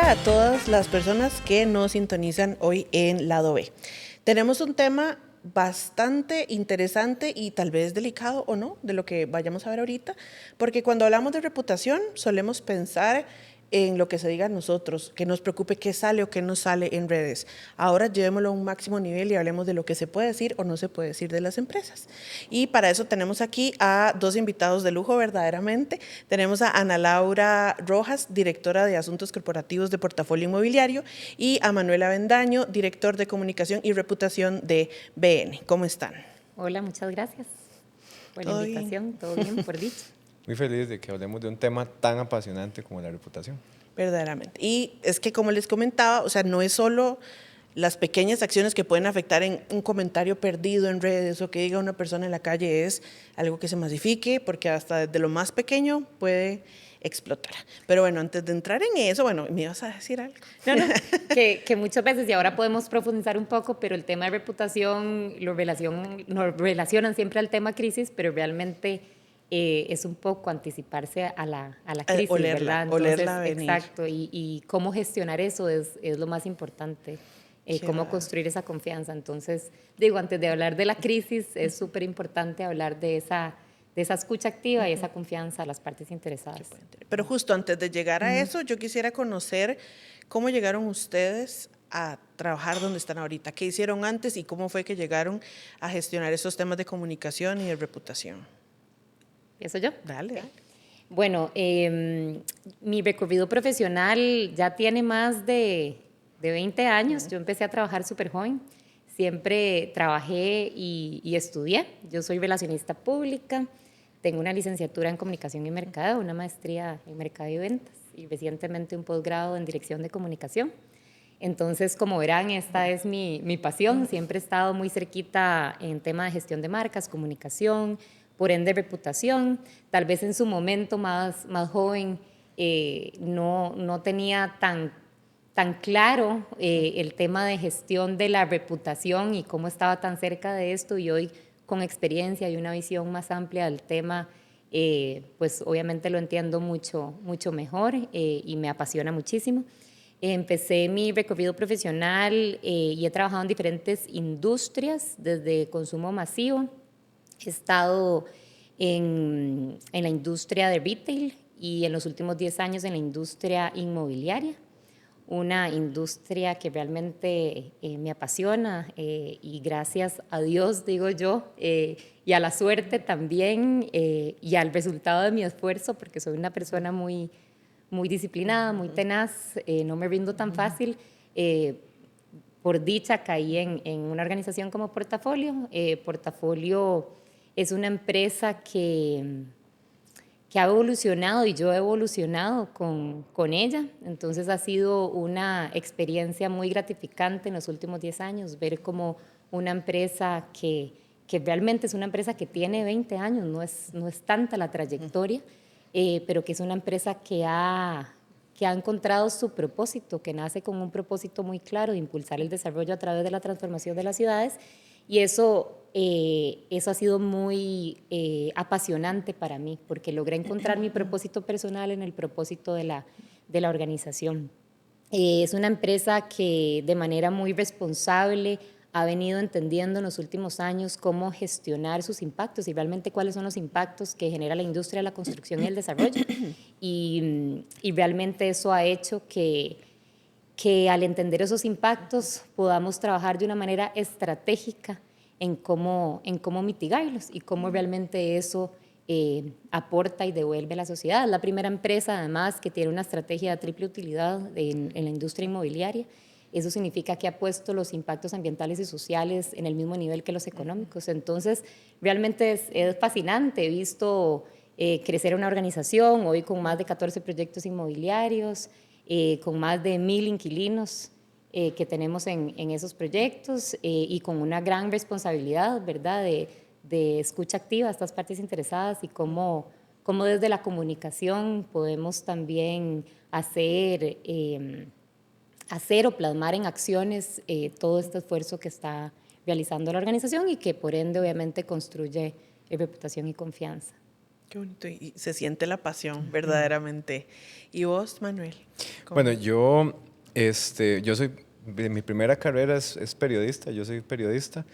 día a todas las personas que nos sintonizan hoy en Lado B. Tenemos un tema bastante interesante y tal vez delicado o no, de lo que vayamos a ver ahorita, porque cuando hablamos de reputación solemos pensar en lo que se diga a nosotros, que nos preocupe qué sale o qué no sale en redes. Ahora llevémoslo a un máximo nivel y hablemos de lo que se puede decir o no se puede decir de las empresas. Y para eso tenemos aquí a dos invitados de lujo verdaderamente. Tenemos a Ana Laura Rojas, directora de Asuntos Corporativos de Portafolio Inmobiliario, y a Manuel Avendaño, director de Comunicación y Reputación de BN. ¿Cómo están? Hola, muchas gracias por la ¿Todo invitación. bien? Todo bien, por dicho. Muy feliz de que hablemos de un tema tan apasionante como la reputación. Verdaderamente. Y es que, como les comentaba, o sea, no es solo las pequeñas acciones que pueden afectar en un comentario perdido en redes o que diga una persona en la calle, es algo que se masifique, porque hasta desde lo más pequeño puede explotar. Pero bueno, antes de entrar en eso, bueno, ¿me ibas a decir algo? No, que muchas veces, y ahora podemos profundizar un poco, pero el tema de reputación lo relacionan siempre al tema crisis, pero realmente es un poco anticiparse a la crisis, Olerla, ¿verdad? Entonces, olerla venir. exacto, y cómo gestionar eso es lo más importante. Cómo construir esa confianza. Entonces, digo, antes de hablar de la crisis, es súper importante hablar de esa escucha activa y esa confianza a las partes interesadas. Pero justo antes de llegar a eso, yo quisiera conocer cómo llegaron ustedes a trabajar donde están ahorita, qué hicieron antes y cómo fue que llegaron a gestionar esos temas de comunicación y de reputación. ¿Eso yo? Dale, dale. Bueno, mi recorrido profesional ya tiene más de 20 años. Yo empecé a trabajar súper joven. Siempre trabajé y estudié. Yo soy relacionista pública. Tengo una licenciatura en Comunicación y Mercadeo, una maestría en Mercado y Ventas y recientemente un posgrado en Dirección de Comunicación. Entonces, como verán, esta es mi pasión. Siempre he estado muy cerquita en tema de gestión de marcas, comunicación, por ende reputación. Tal vez en su momento más joven no tenía tan claro el tema de gestión de la reputación y cómo estaba tan cerca de esto, y hoy con experiencia y una visión más amplia del tema, pues obviamente lo entiendo mucho mejor y me apasiona muchísimo. Empecé mi recorrido profesional y he trabajado en diferentes industrias, desde consumo masivo. He estado en la industria de retail y en los últimos 10 años en la industria inmobiliaria, una industria que realmente me apasiona y gracias a Dios, digo yo, y a la suerte también y al resultado de mi esfuerzo, porque soy una persona muy disciplinada, muy tenaz, no me rindo tan fácil. Por dicha caí en una organización como Portafolio. Portafolio es una empresa que ha evolucionado y yo he evolucionado con ella. Entonces ha sido una experiencia muy gratificante en los últimos 10 años, ver como una empresa que realmente es una empresa que tiene 20 años, no es tanta la trayectoria, pero que es una empresa que ha encontrado su propósito, que nace con un propósito muy claro de impulsar el desarrollo a través de la transformación de las ciudades, y eso ha sido muy apasionante para mí, porque logré encontrar mi propósito personal en el propósito de la organización. Es una empresa que de manera muy responsable ha venido entendiendo en los últimos años cómo gestionar sus impactos y realmente cuáles son los impactos que genera la industria de la construcción y el desarrollo. Y realmente eso ha hecho que al entender esos impactos podamos trabajar de una manera estratégica en cómo mitigarlos y cómo realmente eso aporta y devuelve a la sociedad. Es la primera empresa, además, que tiene una estrategia de triple utilidad en la industria inmobiliaria. Eso significa que ha puesto los impactos ambientales y sociales en el mismo nivel que los económicos. Entonces, realmente es fascinante. He visto crecer una organización, hoy con más de 14 proyectos inmobiliarios, con más de 1,000 inquilinos que tenemos en esos proyectos y con una gran responsabilidad, ¿verdad?, de escucha activa a estas partes interesadas y cómo desde la comunicación podemos también hacer o plasmar en acciones todo este esfuerzo que está realizando la organización y que por ende obviamente construye reputación y confianza. Qué bonito. Y se siente la pasión, verdaderamente. ¿Y vos, Manuel? Bueno, yo soy, mi primera carrera es periodista, yo soy periodista.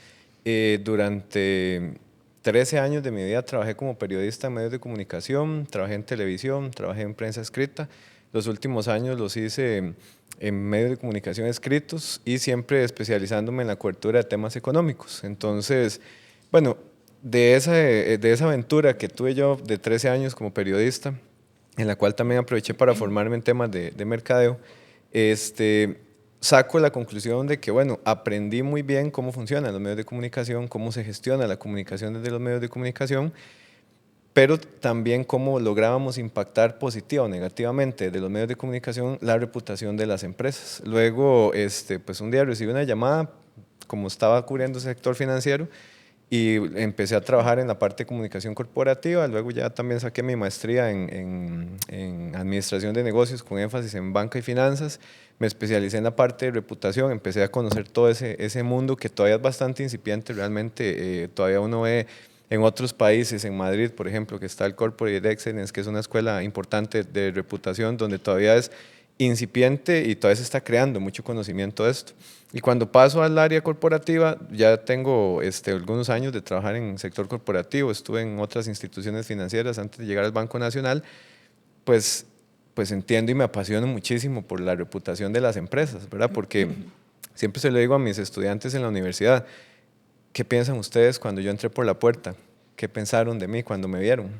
Durante 13 años de mi vida trabajé como periodista en medios de comunicación, trabajé en televisión, trabajé en prensa escrita. Los últimos años los hice en medios de comunicación escritos y siempre especializándome en la cobertura de temas económicos. Entonces, bueno, de esa aventura que tuve yo de 13 años como periodista, en la cual también aproveché para formarme en temas de mercadeo, saco la conclusión de que, bueno, aprendí muy bien cómo funcionan los medios de comunicación, cómo se gestiona la comunicación desde los medios de comunicación, pero también cómo lográbamos impactar positiva o negativamente de los medios de comunicación la reputación de las empresas. Luego, pues un día recibí una llamada, como estaba cubriendo el sector financiero, y empecé a trabajar en la parte de comunicación corporativa. Luego ya también saqué mi maestría en administración de negocios con énfasis en banca y finanzas. Me especialicé en la parte de reputación, empecé a conocer todo ese mundo que todavía es bastante incipiente realmente. Todavía uno ve en otros países, en Madrid, por ejemplo, que está el Corporate Excellence, que es una escuela importante de reputación, donde todavía es incipiente y todavía se está creando mucho conocimiento de esto. Y cuando paso al área corporativa, ya tengo algunos años de trabajar en el sector corporativo, estuve en otras instituciones financieras antes de llegar al Banco Nacional, pues entiendo y me apasiono muchísimo por la reputación de las empresas, ¿verdad? Porque siempre se lo digo a mis estudiantes en la universidad, ¿qué piensan ustedes cuando yo entré por la puerta? ¿Qué pensaron de mí cuando me vieron?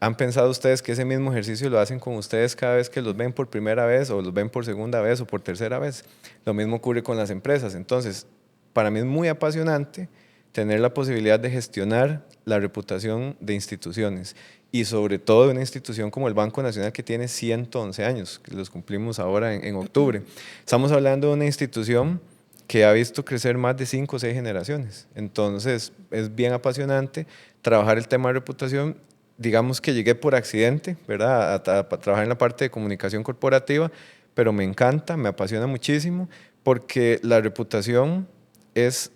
¿Han pensado ustedes que ese mismo ejercicio lo hacen con ustedes cada vez que los ven por primera vez o los ven por segunda vez o por tercera vez? Lo mismo ocurre con las empresas. Entonces, para mí es muy apasionante tener la posibilidad de gestionar la reputación de instituciones y sobre todo de una institución como el Banco Nacional que tiene 111 años, que los cumplimos ahora en octubre. Estamos hablando de una institución que ha visto crecer más de 5 o 6 generaciones. Entonces, es bien apasionante trabajar el tema de reputación. Digamos que llegué por accidente, ¿verdad? A trabajar en la parte de comunicación corporativa, pero me encanta, me apasiona muchísimo, porque la reputación es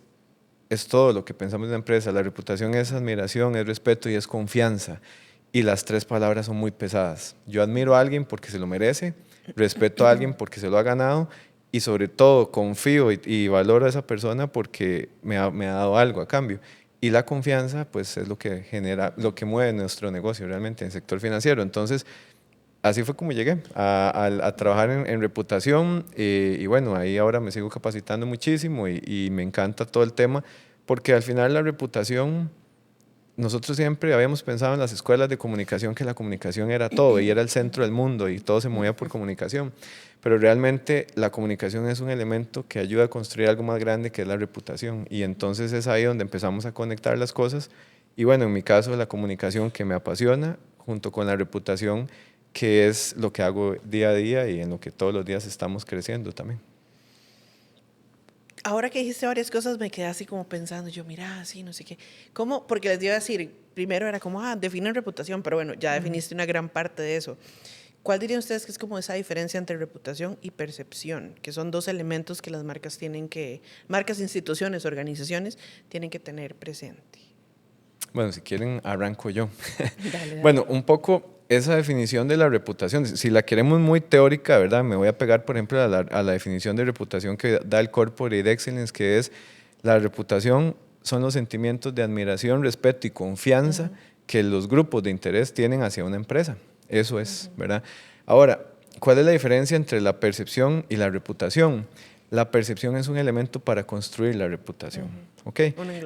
todo lo que pensamos en la empresa. La reputación es admiración, es respeto y es confianza. Y las 3 palabras son muy pesadas. Yo admiro a alguien porque se lo merece, respeto a alguien porque se lo ha ganado y sobre todo confío y valoro a esa persona porque me ha dado algo a cambio. Y la confianza, pues, es lo que genera, lo que mueve nuestro negocio realmente en el sector financiero. Entonces, así fue como llegué a trabajar en reputación y bueno, ahí ahora me sigo capacitando muchísimo y me encanta todo el tema porque al final la reputación, nosotros siempre habíamos pensado en las escuelas de comunicación que la comunicación era todo y era el centro del mundo y todo se movía por comunicación, pero realmente la comunicación es un elemento que ayuda a construir algo más grande que es la reputación y entonces es ahí donde empezamos a conectar las cosas y bueno, en mi caso la comunicación que me apasiona junto con la reputación que es lo que hago día a día y en lo que todos los días estamos creciendo también. Ahora que dijiste varias cosas, me quedé así como pensando, yo, mira, así, no sé qué. ¿Cómo? Porque les iba a decir, primero era como, definen reputación, pero bueno, ya definiste una gran parte de eso. ¿Cuál dirían ustedes que es como esa diferencia entre reputación y percepción? Que son 2 elementos que las marcas marcas, instituciones, organizaciones, tienen que tener presente. Bueno, si quieren, arranco yo. Dale. Bueno, un poco esa definición de la reputación, si la queremos muy teórica, ¿verdad? Me voy a pegar, por ejemplo, a la definición de reputación que da el Corporate Excellence, que es la reputación son los sentimientos de admiración, respeto y confianza que los grupos de interés tienen hacia una empresa. Eso es, ¿verdad? Ahora, ¿cuál es la diferencia entre la percepción y la reputación? La percepción es un elemento para construir la reputación, ¿ok?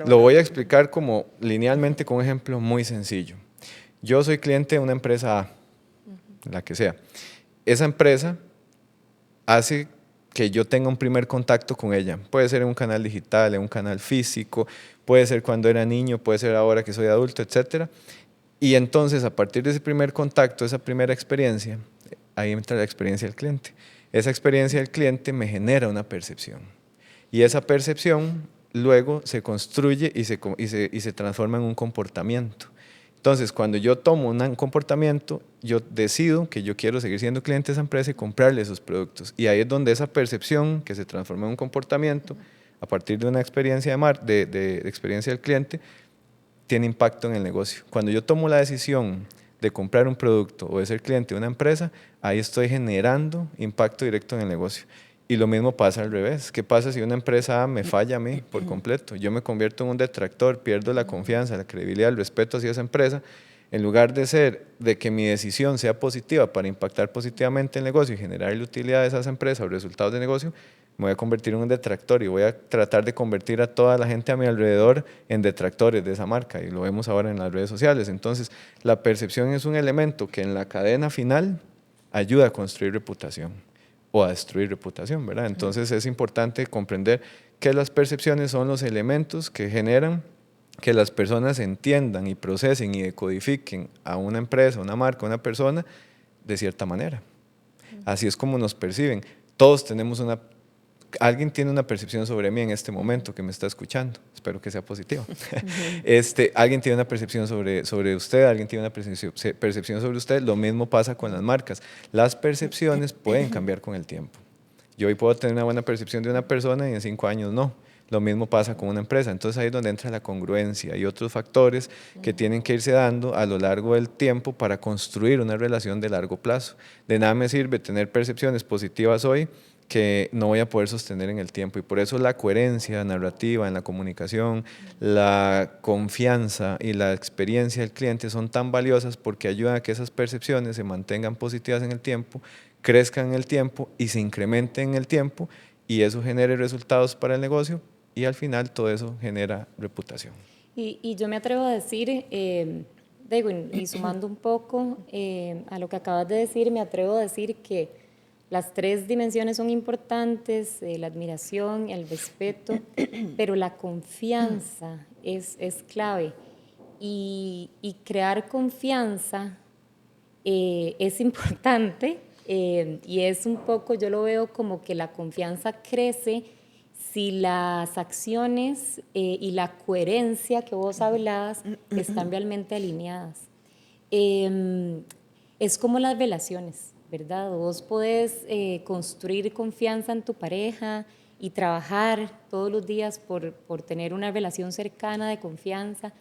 Lo voy a explicar como linealmente con un ejemplo muy sencillo. Yo soy cliente de una empresa A, la que sea. Esa empresa hace que yo tenga un primer contacto con ella. Puede ser en un canal digital, en un canal físico, puede ser cuando era niño, puede ser ahora que soy adulto, etc. Y entonces, a partir de ese primer contacto, esa primera experiencia, ahí entra la experiencia del cliente. Esa experiencia del cliente me genera una percepción. Y esa percepción luego se construye y se transforma en un comportamiento. Entonces, cuando yo tomo un comportamiento, yo decido que yo quiero seguir siendo cliente de esa empresa y comprarle esos productos. Y ahí es donde esa percepción que se transforma en un comportamiento, a partir de una experiencia de experiencia del cliente, tiene impacto en el negocio. Cuando yo tomo la decisión de comprar un producto o de ser cliente de una empresa, ahí estoy generando impacto directo en el negocio. Y lo mismo pasa al revés. ¿Qué pasa si una empresa A me falla a mí por completo? Yo me convierto en un detractor, pierdo la confianza, la credibilidad, el respeto hacia esa empresa. En lugar de que mi decisión sea positiva para impactar positivamente el negocio y generar utilidad de esas empresas o resultados de negocio, me voy a convertir en un detractor y voy a tratar de convertir a toda la gente a mi alrededor en detractores de esa marca. Y lo vemos ahora en las redes sociales. Entonces, la percepción es un elemento que en la cadena final ayuda a construir reputación o a destruir reputación, ¿verdad? Entonces, es importante comprender que las percepciones son los elementos que generan que las personas entiendan y procesen y decodifiquen a una empresa, una marca, una persona de cierta manera. Así es como nos perciben. Todos tenemos alguien tiene una percepción sobre mí en este momento que me está escuchando. Espero que sea positiva. Alguien tiene una percepción sobre usted, alguien tiene una percepción sobre usted. Lo mismo pasa con las marcas. Las percepciones pueden cambiar con el tiempo. Yo hoy puedo tener una buena percepción de una persona y en 5 años no. Lo mismo pasa con una empresa. Entonces ahí es donde entra la congruencia y otros factores que tienen que irse dando a lo largo del tiempo para construir una relación de largo plazo. De nada me sirve tener percepciones positivas hoy que no voy a poder sostener en el tiempo. Y por eso la coherencia narrativa en la comunicación, la confianza y la experiencia del cliente son tan valiosas porque ayudan a que esas percepciones se mantengan positivas en el tiempo, crezcan en el tiempo y se incrementen en el tiempo, y eso genere resultados para el negocio, y al final todo eso genera reputación. Y yo me atrevo a decir, digo, y sumando un poco a lo que acabas de decir, me atrevo a decir que las 3 dimensiones son importantes, la admiración, el respeto, pero la confianza es clave. Y crear confianza es importante, y es un poco, yo lo veo como que la confianza crece si las acciones y la coherencia que vos hablabas están realmente alineadas. Es como las relaciones, ¿verdad? Vos podés construir confianza en tu pareja y trabajar todos los días por tener una relación cercana de confianza,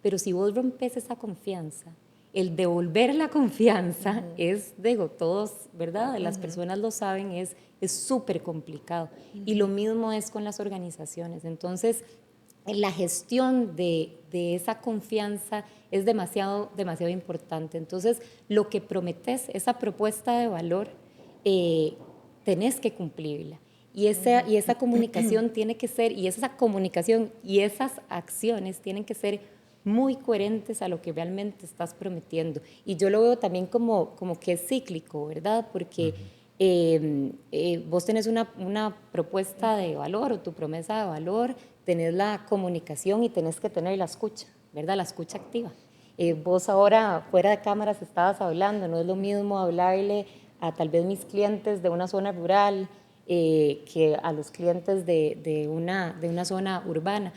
pero si vos rompes esa confianza, el devolver la confianza es, digo, todos, ¿verdad? Las personas lo saben, es súper complicado. Y lo mismo es con las organizaciones. Entonces, la gestión de esa confianza es demasiado importante. Entonces, lo que prometes, esa propuesta de valor, tenés que cumplirla. Y esa comunicación tiene que ser, y esa comunicación y esas acciones tienen que ser muy coherentes a lo que realmente estás prometiendo. Y yo lo veo también como que es cíclico, ¿verdad? Porque vos tenés una propuesta de valor o tu promesa de valor, tenés la comunicación y tenés que tener la escucha, ¿verdad? La escucha activa. Vos ahora, fuera de cámaras, estabas hablando, no es lo mismo hablarle a tal vez mis clientes de una zona rural que a los clientes de una zona urbana.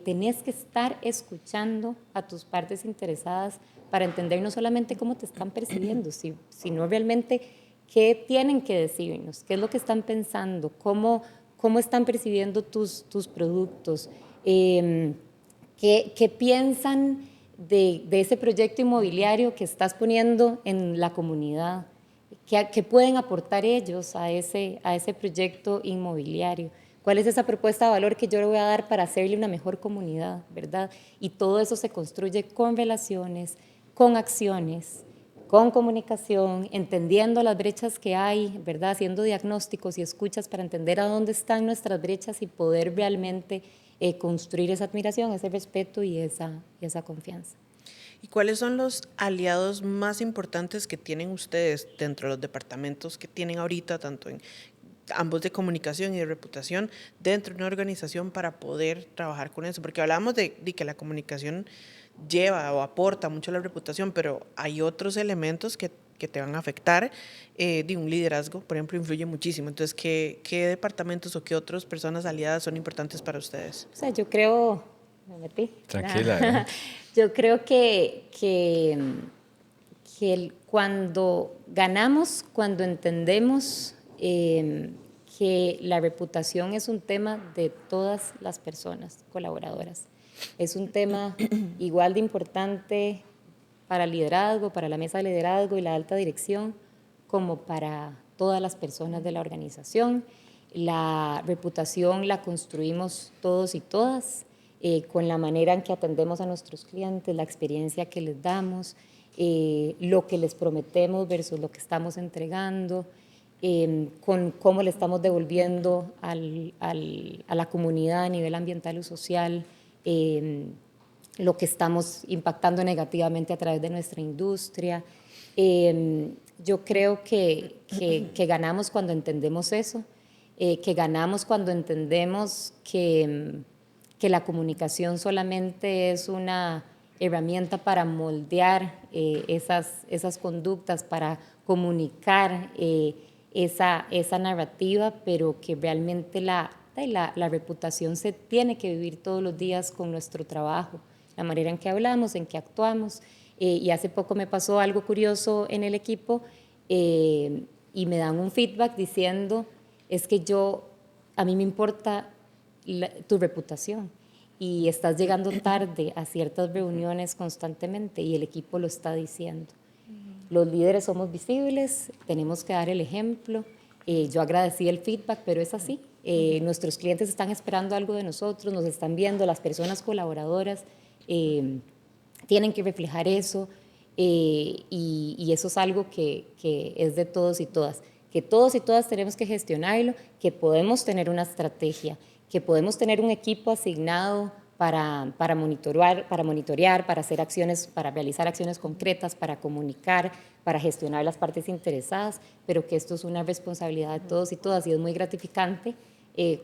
Tenés que estar escuchando a tus partes interesadas para entender no solamente cómo te están percibiendo, sino realmente qué tienen que decirnos, qué es lo que están pensando, cómo están percibiendo tus productos, qué piensan de ese proyecto inmobiliario que estás poniendo en la comunidad, qué pueden aportar ellos a ese proyecto inmobiliario. ¿Cuál es esa propuesta de valor que yo le voy a dar para hacerle una mejor comunidad, verdad? Y todo eso se construye con relaciones, con acciones, con comunicación, entendiendo las brechas que hay, ¿verdad? Haciendo diagnósticos y escuchas para entender a dónde están nuestras brechas y poder realmente construir esa admiración, ese respeto y esa confianza. ¿Y cuáles son los aliados más importantes que tienen ustedes dentro de los departamentos que tienen ahorita, tanto en ambos de comunicación y de reputación, dentro de una organización para poder trabajar con eso? Porque hablábamos de que la comunicación lleva o aporta mucho a la reputación, pero hay otros elementos que te van a afectar. De un liderazgo, por ejemplo, influye muchísimo. Entonces, ¿qué departamentos o qué otras personas aliadas son importantes para ustedes? O sea, yo creo... Me metí. Tranquila. Yo creo que cuando ganamos, cuando entendemos que la reputación es un tema de todas las personas colaboradoras. Es un tema igual de importante para el liderazgo, para la mesa de liderazgo y la alta dirección, como para todas las personas de la organización. La reputación la construimos todos y todas, con la manera en que atendemos a nuestros clientes, la experiencia que les damos, lo que les prometemos versus lo que estamos entregando, con cómo le estamos devolviendo a la comunidad a nivel ambiental o social, lo que estamos impactando negativamente a través de nuestra industria. Yo creo que ganamos cuando entendemos eso, que ganamos cuando entendemos que la comunicación solamente es una herramienta para moldear esas conductas, para comunicar esa narrativa, pero que realmente la reputación se tiene que vivir todos los días con nuestro trabajo, la manera en que hablamos, en que actuamos. Y hace poco me pasó algo curioso en el equipo y me dan un feedback diciendo, es que a mí me importa tu reputación y estás llegando tarde a ciertas reuniones constantemente y el equipo lo está diciendo. Los líderes somos visibles, tenemos que dar el ejemplo. Yo agradecí el feedback, pero es así. Nuestros clientes están esperando algo de nosotros, nos están viendo, las personas colaboradoras tienen que reflejar eso y eso es algo que es de todos y todas. Que todos y todas tenemos que gestionarlo, que podemos tener una estrategia, que podemos tener un equipo asignado para monitorear, para hacer acciones, para realizar acciones concretas, para comunicar, para gestionar las partes interesadas, pero que esto es una responsabilidad de todos y todas y es muy gratificante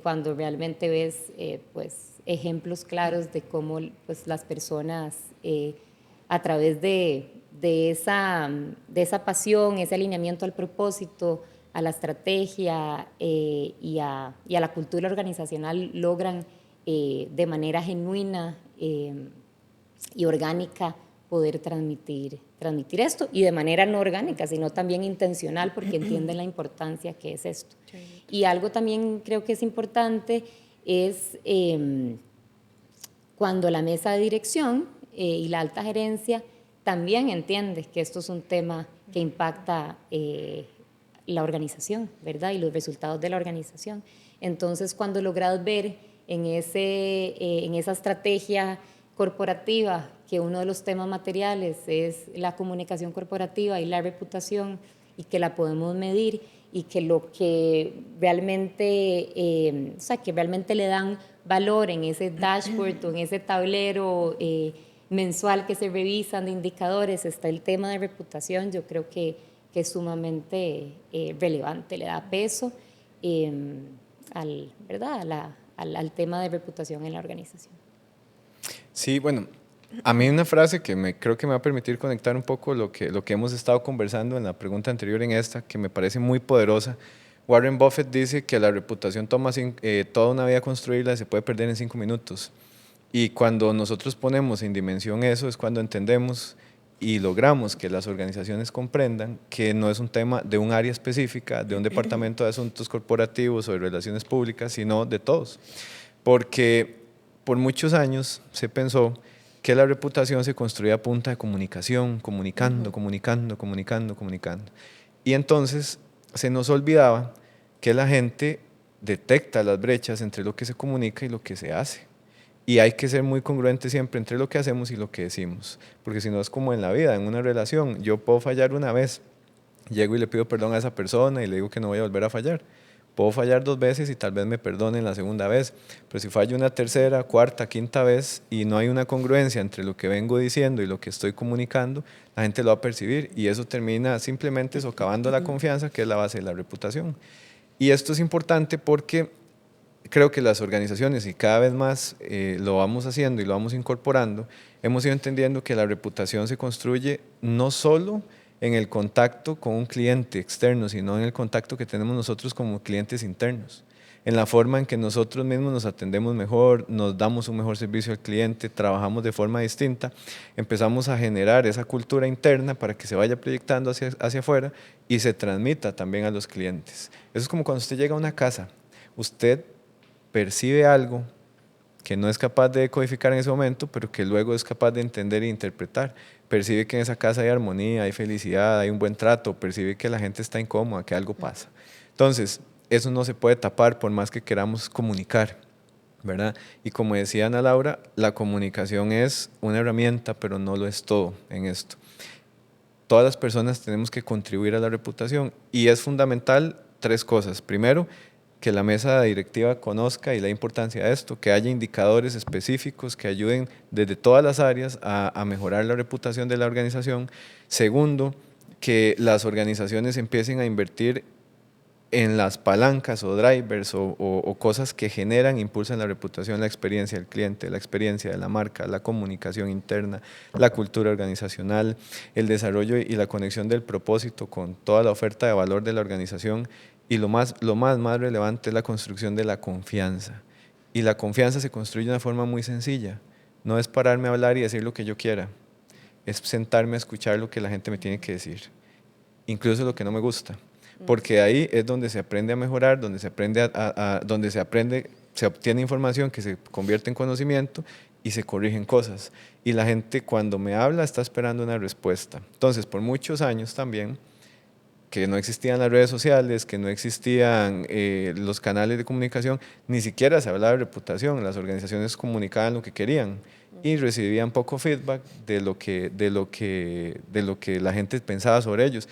cuando realmente ves pues, ejemplos claros de cómo pues, las personas a través de esa pasión, ese alineamiento al propósito, a la estrategia y a la cultura organizacional logran de manera genuina y orgánica poder transmitir esto y de manera no orgánica, sino también intencional porque entienden la importancia que es esto. Y algo también creo que es importante es cuando la mesa de dirección y la alta gerencia también entiende que esto es un tema que impacta la organización, ¿verdad? Y los resultados de la organización. Entonces, cuando logras ver en esa estrategia corporativa que uno de los temas materiales es la comunicación corporativa y la reputación y que la podemos medir y que lo que realmente, o sea, que realmente le dan valor en ese dashboard o en ese tablero mensual que se revisan de indicadores está el tema de reputación, yo creo que es sumamente relevante, le da peso ¿verdad? al tema de reputación en la organización. Sí, bueno, a mí una frase que creo que me va a permitir conectar un poco lo que hemos estado conversando en la pregunta anterior en esta, que me parece muy poderosa. Warren Buffett dice que la reputación toma toda una vida construirla y se puede perder en 5 minutos. Y cuando nosotros ponemos en dimensión eso es cuando entendemos y logramos que las organizaciones comprendan que no es un tema de un área específica, de un departamento de asuntos corporativos o de relaciones públicas, sino de todos. Porque por muchos años se pensó que la reputación se construía a punta de comunicación, comunicando. Y entonces se nos olvidaba que la gente detecta las brechas entre lo que se comunica y lo que se hace. Y hay que ser muy congruente siempre entre lo que hacemos y lo que decimos, porque si no es como en la vida, en una relación, yo puedo fallar una vez, llego y le pido perdón a esa persona y le digo que no voy a volver a fallar. Puedo fallar 2 veces y tal vez me perdonen la segunda vez, pero si fallo una tercera, cuarta, quinta vez y no hay una congruencia entre lo que vengo diciendo y lo que estoy comunicando, la gente lo va a percibir y eso termina simplemente socavando la confianza, que es la base de la reputación. Y esto es importante porque creo que las organizaciones, y cada vez más lo vamos haciendo y lo vamos incorporando, hemos ido entendiendo que la reputación se construye no solo en el contacto con un cliente externo, sino en el contacto que tenemos nosotros como clientes internos, en la forma en que nosotros mismos nos atendemos mejor, nos damos un mejor servicio al cliente, trabajamos de forma distinta, empezamos a generar esa cultura interna para que se vaya proyectando hacia afuera y se transmita también a los clientes. Eso es como cuando usted llega a una casa, usted percibe algo que no es capaz de codificar en ese momento, pero que luego es capaz de entender e interpretar. Percibe que en esa casa hay armonía, hay felicidad, hay un buen trato, percibe que la gente está incómoda, que algo pasa. Entonces, eso no se puede tapar por más que queramos comunicar, ¿verdad? Y como decía Ana Laura, la comunicación es una herramienta, pero no lo es todo en esto. Todas las personas tenemos que contribuir a la reputación y es fundamental 3 cosas. Primero, que la mesa directiva conozca y la importancia de esto, que haya indicadores específicos que ayuden desde todas las áreas a mejorar la reputación de la organización. Segundo, que las organizaciones empiecen a invertir en las palancas o drivers o cosas que generan, impulsan la reputación, la experiencia del cliente, la experiencia de la marca, la comunicación interna, la cultura organizacional, el desarrollo y la conexión del propósito con toda la oferta de valor de la organización. Y lo más relevante es la construcción de la confianza. Y la confianza se construye de una forma muy sencilla. No es pararme a hablar y decir lo que yo quiera. Es sentarme a escuchar lo que la gente me tiene que decir, incluso lo que no me gusta. Porque ahí es donde se aprende a mejorar, donde se aprende se obtiene información que se convierte en conocimiento y se corrigen cosas. Y la gente cuando me habla está esperando una respuesta. Entonces, por muchos años también, que no existían las redes sociales, que no existían los canales de comunicación, ni siquiera se hablaba de reputación, las organizaciones comunicaban lo que querían y recibían poco feedback de lo que la gente pensaba sobre ellos.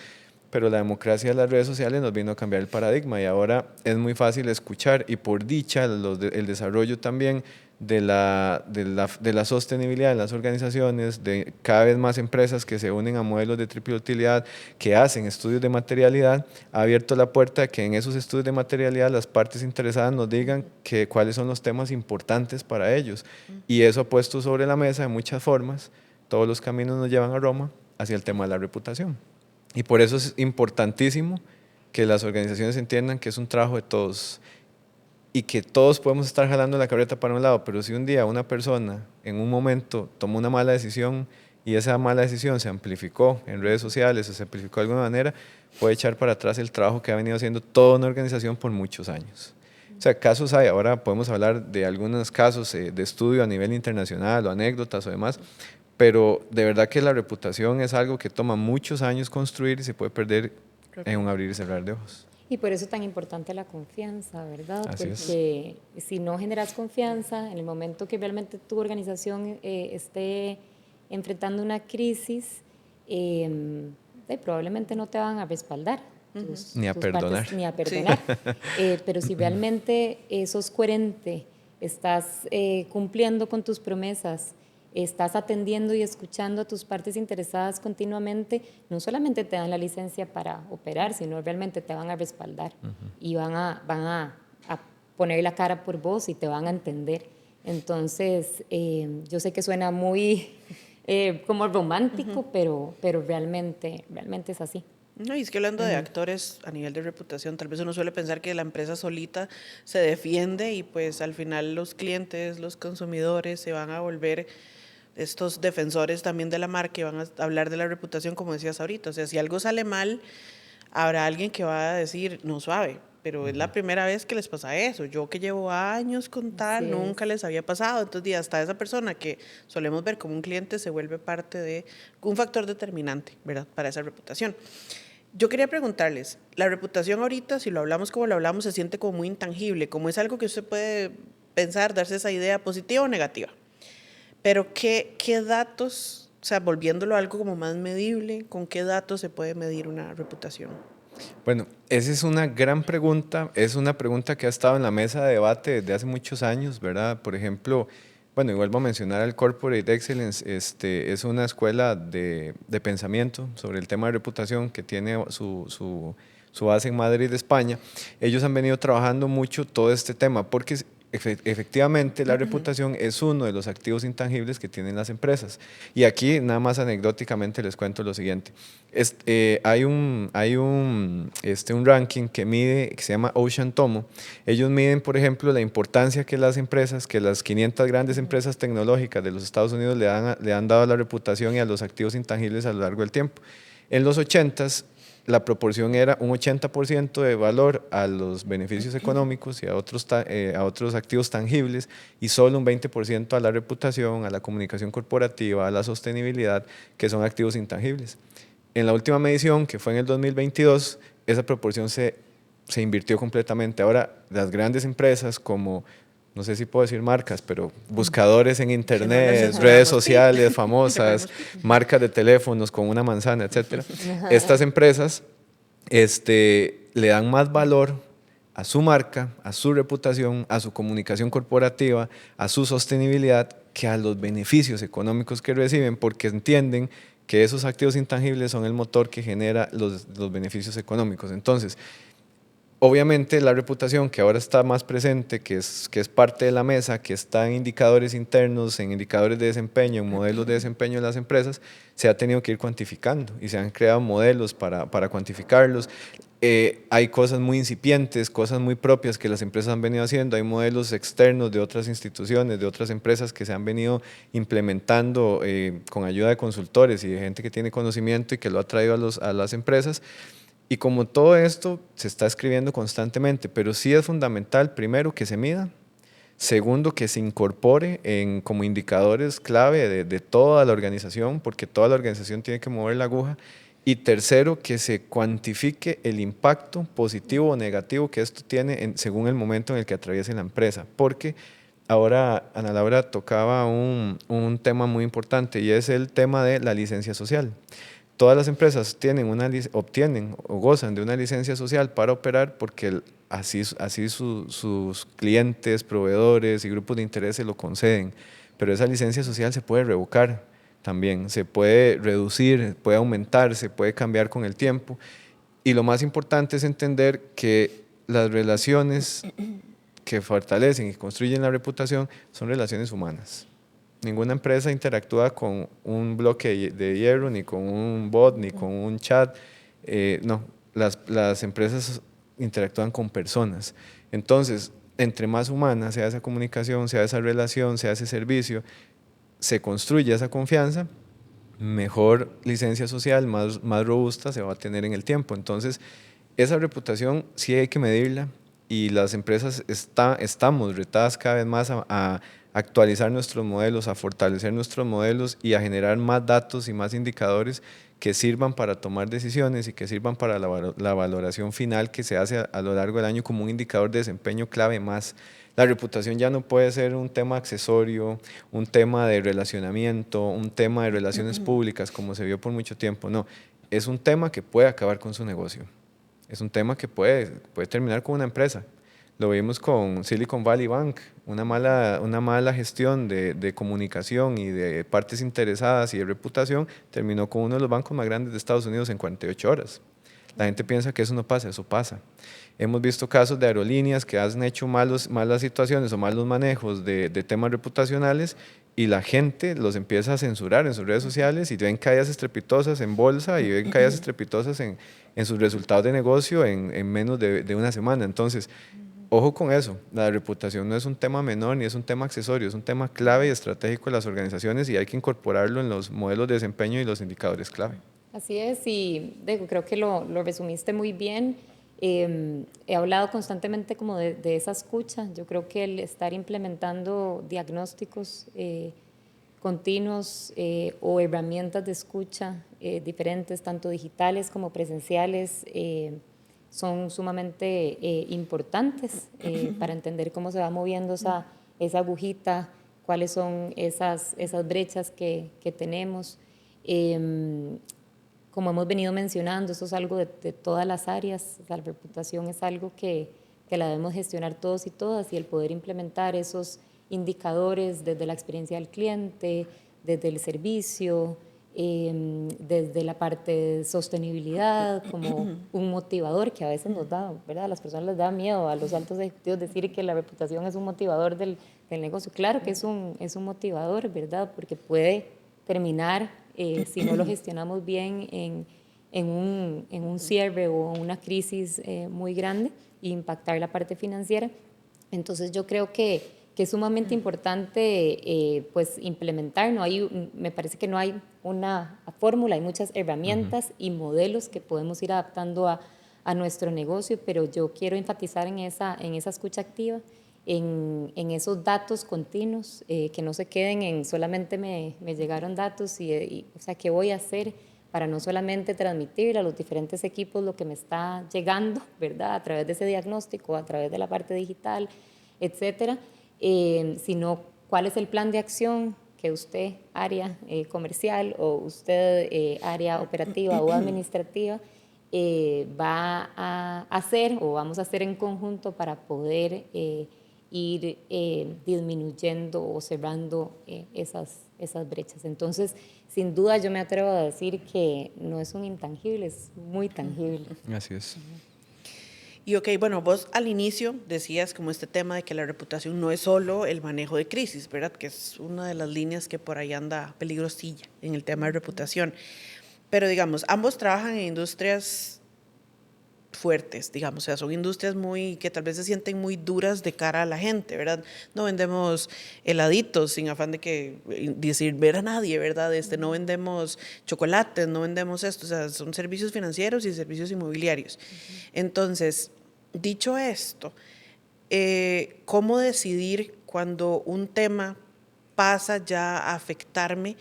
Pero la democracia de las redes sociales nos vino a cambiar el paradigma y ahora es muy fácil escuchar y por dicha el desarrollo también de la sostenibilidad en las organizaciones, de cada vez más empresas que se unen a modelos de triple utilidad, que hacen estudios de materialidad, ha abierto la puerta a que en esos estudios de materialidad las partes interesadas nos digan cuáles son los temas importantes para ellos. Y eso ha puesto sobre la mesa de muchas formas, todos los caminos nos llevan a Roma hacia el tema de la reputación. Y por eso es importantísimo que las organizaciones entiendan que es un trabajo de todos y que todos podemos estar jalando la carreta para un lado, pero si un día una persona en un momento tomó una mala decisión y esa mala decisión se amplificó en redes sociales o se amplificó de alguna manera, puede echar para atrás el trabajo que ha venido haciendo toda una organización por muchos años. O sea, casos hay, ahora podemos hablar de algunos casos de estudio a nivel internacional o anécdotas o demás, pero de verdad que la reputación es algo que toma muchos años construir y se puede perder en un abrir y cerrar de ojos. Y por eso es tan importante la confianza, ¿verdad? Así Porque si no generas confianza, en el momento que realmente tu organización esté enfrentando una crisis, probablemente no te van a respaldar. Ni a perdonar. Ni a perdonar. Sí. Pero si realmente sos coherente, estás cumpliendo con tus promesas, estás atendiendo y escuchando a tus partes interesadas continuamente, no solamente te dan la licencia para operar, sino realmente te van a respaldar y van a poner la cara por vos y te van a entender. Entonces, yo sé que suena muy como romántico, pero realmente es así. No, y es que hablando de actores a nivel de reputación, tal vez uno suele pensar que la empresa solita se defiende y pues al final los clientes, los consumidores se van a volver estos defensores también de la marca y van a hablar de la reputación como decías ahorita. O sea, si algo sale mal, habrá alguien que va a decir, no suave, pero es la primera vez que les pasa eso. Yo que llevo años con tal, nunca les había pasado. Entonces, hasta esa persona que solemos ver como un cliente se vuelve parte de un factor determinante, ¿verdad?, para esa reputación. Yo quería preguntarles, la reputación ahorita, si lo hablamos como lo hablamos, se siente como muy intangible, como es algo que usted puede pensar, darse esa idea positiva o negativa. Pero ¿qué datos, o sea, volviéndolo a algo como más medible, con qué datos se puede medir una reputación? Bueno, esa es una gran pregunta, es una pregunta que ha estado en la mesa de debate desde hace muchos años, ¿verdad? Por ejemplo, bueno, y vuelvo a mencionar el Corporate Excellence, es una escuela de pensamiento sobre el tema de reputación que tiene su base en Madrid, España. Ellos han venido trabajando mucho todo este tema porque efectivamente la reputación es uno de los activos intangibles que tienen las empresas. Y aquí nada más anecdóticamente les cuento lo siguiente. Hay un ranking que mide, que se llama Ocean Tomo. Ellos miden, por ejemplo, la importancia que las empresas, que las 500 grandes empresas tecnológicas de los Estados Unidos le han dado a la reputación y a los activos intangibles a lo largo del tiempo. En los 80s, la proporción era un 80% de valor a los beneficios económicos y a otros activos tangibles y solo un 20% a la reputación, a la comunicación corporativa, a la sostenibilidad, que son activos intangibles. En la última medición, que fue en el 2022, esa proporción se invirtió completamente. Ahora, las grandes empresas como, no sé si puedo decir marcas, pero buscadores en Si no las internet, redes censuramos, pi. sociales Le famosas, ponemos pi. marcas de teléfonos con una manzana, etcétera. Estas empresas le dan más valor a su marca, a su reputación, a su comunicación corporativa, a su sostenibilidad, que a los beneficios económicos que reciben, porque entienden que esos activos intangibles son el motor que genera los beneficios económicos. Entonces, obviamente la reputación que ahora está más presente, que es parte de la mesa, que está en indicadores internos, en indicadores de desempeño, en modelos de desempeño de las empresas, se ha tenido que ir cuantificando y se han creado modelos para cuantificarlos. Hay cosas muy incipientes, cosas muy propias que las empresas han venido haciendo, hay modelos externos de otras instituciones, de otras empresas que se han venido implementando con ayuda de consultores y de gente que tiene conocimiento y que lo ha traído a las empresas. Y como todo esto se está escribiendo constantemente, pero sí es fundamental, primero, que se mida, segundo, que se incorpore como indicadores clave de toda la organización, porque toda la organización tiene que mover la aguja, y tercero, que se cuantifique el impacto positivo o negativo que esto tiene según el momento en el que atraviese la empresa, porque ahora Ana Laura tocaba un tema muy importante y es el tema de la licencia social. Todas las empresas obtienen o gozan de una licencia social para operar porque así sus clientes, proveedores y grupos de interés se lo conceden. Pero esa licencia social se puede revocar también, se puede reducir, puede aumentar, se puede cambiar con el tiempo. Y lo más importante es entender que las relaciones que fortalecen y construyen la reputación son relaciones humanas. Ninguna empresa interactúa con un bloque de hierro, ni con un bot, ni con un chat. No, las empresas interactúan con personas. Entonces, entre más humana sea esa comunicación, sea esa relación, sea ese servicio, se construye esa confianza, mejor licencia social, más robusta se va a tener en el tiempo. Entonces, esa reputación sí hay que medirla y las empresas estamos retadas cada vez más a actualizar nuestros modelos, a fortalecer nuestros modelos y a generar más datos y más indicadores que sirvan para tomar decisiones y que sirvan para la valoración final que se hace a lo largo del año como un indicador de desempeño clave más. La reputación ya no puede ser un tema accesorio, un tema de relacionamiento, un tema de relaciones públicas como se vio por mucho tiempo. No, es un tema que puede acabar con su negocio. Es un tema que puede terminar con una empresa. Lo vimos con Silicon Valley Bank, una mala gestión de comunicación y de partes interesadas y de reputación terminó con uno de los bancos más grandes de Estados Unidos en 48 horas. La gente piensa que eso no pasa, eso pasa. Hemos visto casos de aerolíneas que han hecho malas situaciones o malos manejos de temas reputacionales y la gente los empieza a censurar en sus redes sociales y ven caídas estrepitosas en bolsa y ven caídas estrepitosas en sus resultados de negocio en menos de una semana. Entonces, ojo con eso, la reputación no es un tema menor ni es un tema accesorio, es un tema clave y estratégico de las organizaciones y hay que incorporarlo en los modelos de desempeño y los indicadores clave. Así es, y creo que lo resumiste muy bien. He hablado constantemente como de esa escucha. Yo creo que el estar implementando diagnósticos continuos o herramientas de escucha diferentes, tanto digitales como presenciales, son sumamente importantes para entender cómo se va moviendo esa agujita, cuáles son esas brechas que tenemos. Como hemos venido mencionando, eso es algo de todas las áreas, la reputación es algo que la debemos gestionar todos y todas y el poder implementar esos indicadores desde la experiencia del cliente, desde el servicio, desde la parte de sostenibilidad, como un motivador que a veces nos da, ¿verdad? A las personas les da miedo, a los altos ejecutivos decir que la reputación es un motivador del negocio. Claro que es un motivador, ¿verdad? Porque puede terminar, si no lo gestionamos bien, en un cierre o una crisis muy grande e impactar la parte financiera. Entonces yo creo que que es sumamente importante pues implementar. Me parece que no hay una fórmula, hay muchas herramientas y modelos que podemos ir adaptando a nuestro negocio, pero yo quiero enfatizar en esa escucha activa, en esos datos continuos, que no se queden en solamente me llegaron datos o sea, ¿qué voy a hacer para no solamente transmitir a los diferentes equipos lo que me está llegando, ¿verdad? A través de ese diagnóstico, a través de la parte digital, etcétera, sino cuál es el plan de acción que usted, área comercial, o usted, área operativa o administrativa, va a hacer o vamos a hacer en conjunto para poder ir disminuyendo o cerrando esas brechas. Entonces, sin duda yo me atrevo a decir que no es un intangible, es muy tangible. Así es. Y ok, bueno, vos al inicio decías como este tema de que la reputación no es solo el manejo de crisis, ¿verdad? Que es una de las líneas que por ahí anda peligrosilla en el tema de reputación. Pero digamos, ambos trabajan en industrias fuertes, digamos, o sea, son industrias que tal vez se sienten muy duras de cara a la gente, ¿verdad? No vendemos heladitos sin afán de decir ver a nadie, ¿verdad? No vendemos chocolates, no vendemos esto, o sea, son servicios financieros y servicios inmobiliarios. Entonces, dicho esto, ¿cómo decidir cuando un tema pasa ya a afectarme?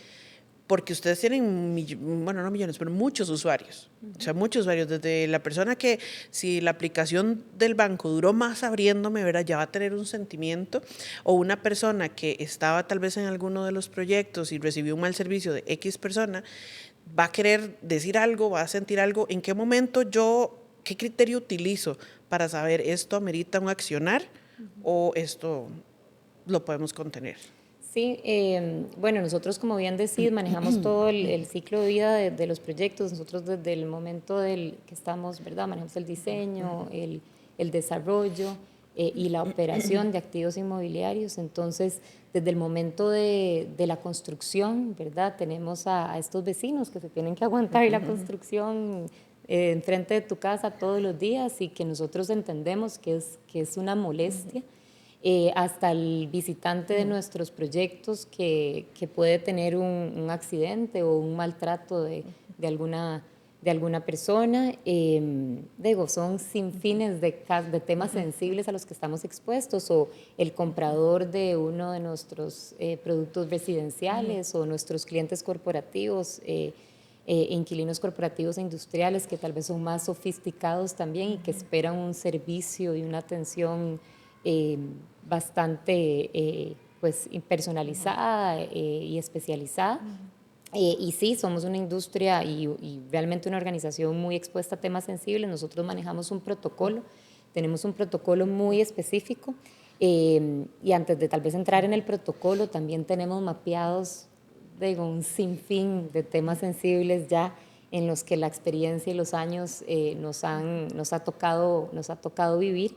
Porque ustedes tienen, bueno, no millones, pero muchos usuarios. O sea, muchos usuarios. Desde la persona que, si la aplicación del banco duró más abriéndome, ¿verdad? Ya va a tener un sentimiento. O una persona que estaba tal vez en alguno de los proyectos y recibió un mal servicio de X persona, va a querer decir algo, va a sentir algo. ¿En qué momento qué criterio utilizo para saber esto amerita un accionar o esto lo podemos contener? Sí, bueno, nosotros, como bien decís, manejamos todo el ciclo de vida de los proyectos. Nosotros desde el momento que estamos, ¿verdad? Manejamos el diseño, el desarrollo y la operación de activos inmobiliarios. Entonces, desde el momento de la construcción, ¿verdad? Tenemos a estos vecinos que se tienen que aguantar la construcción enfrente de tu casa todos los días y que nosotros entendemos que es una molestia. Hasta el visitante de nuestros proyectos que puede tener un accidente o un maltrato de alguna persona. Son sin fines de temas sensibles a los que estamos expuestos, o el comprador de uno de nuestros productos residenciales o nuestros clientes corporativos, inquilinos corporativos e industriales que tal vez son más sofisticados también y que esperan un servicio y una atención bastante pues personalizada y especializada. Y sí, somos una industria y realmente una organización muy expuesta a temas sensibles. Nosotros manejamos un protocolo, tenemos un protocolo muy específico, y antes de tal vez entrar en el protocolo también tenemos mapeados un sinfín de temas sensibles ya en los que la experiencia y los años nos ha tocado vivir.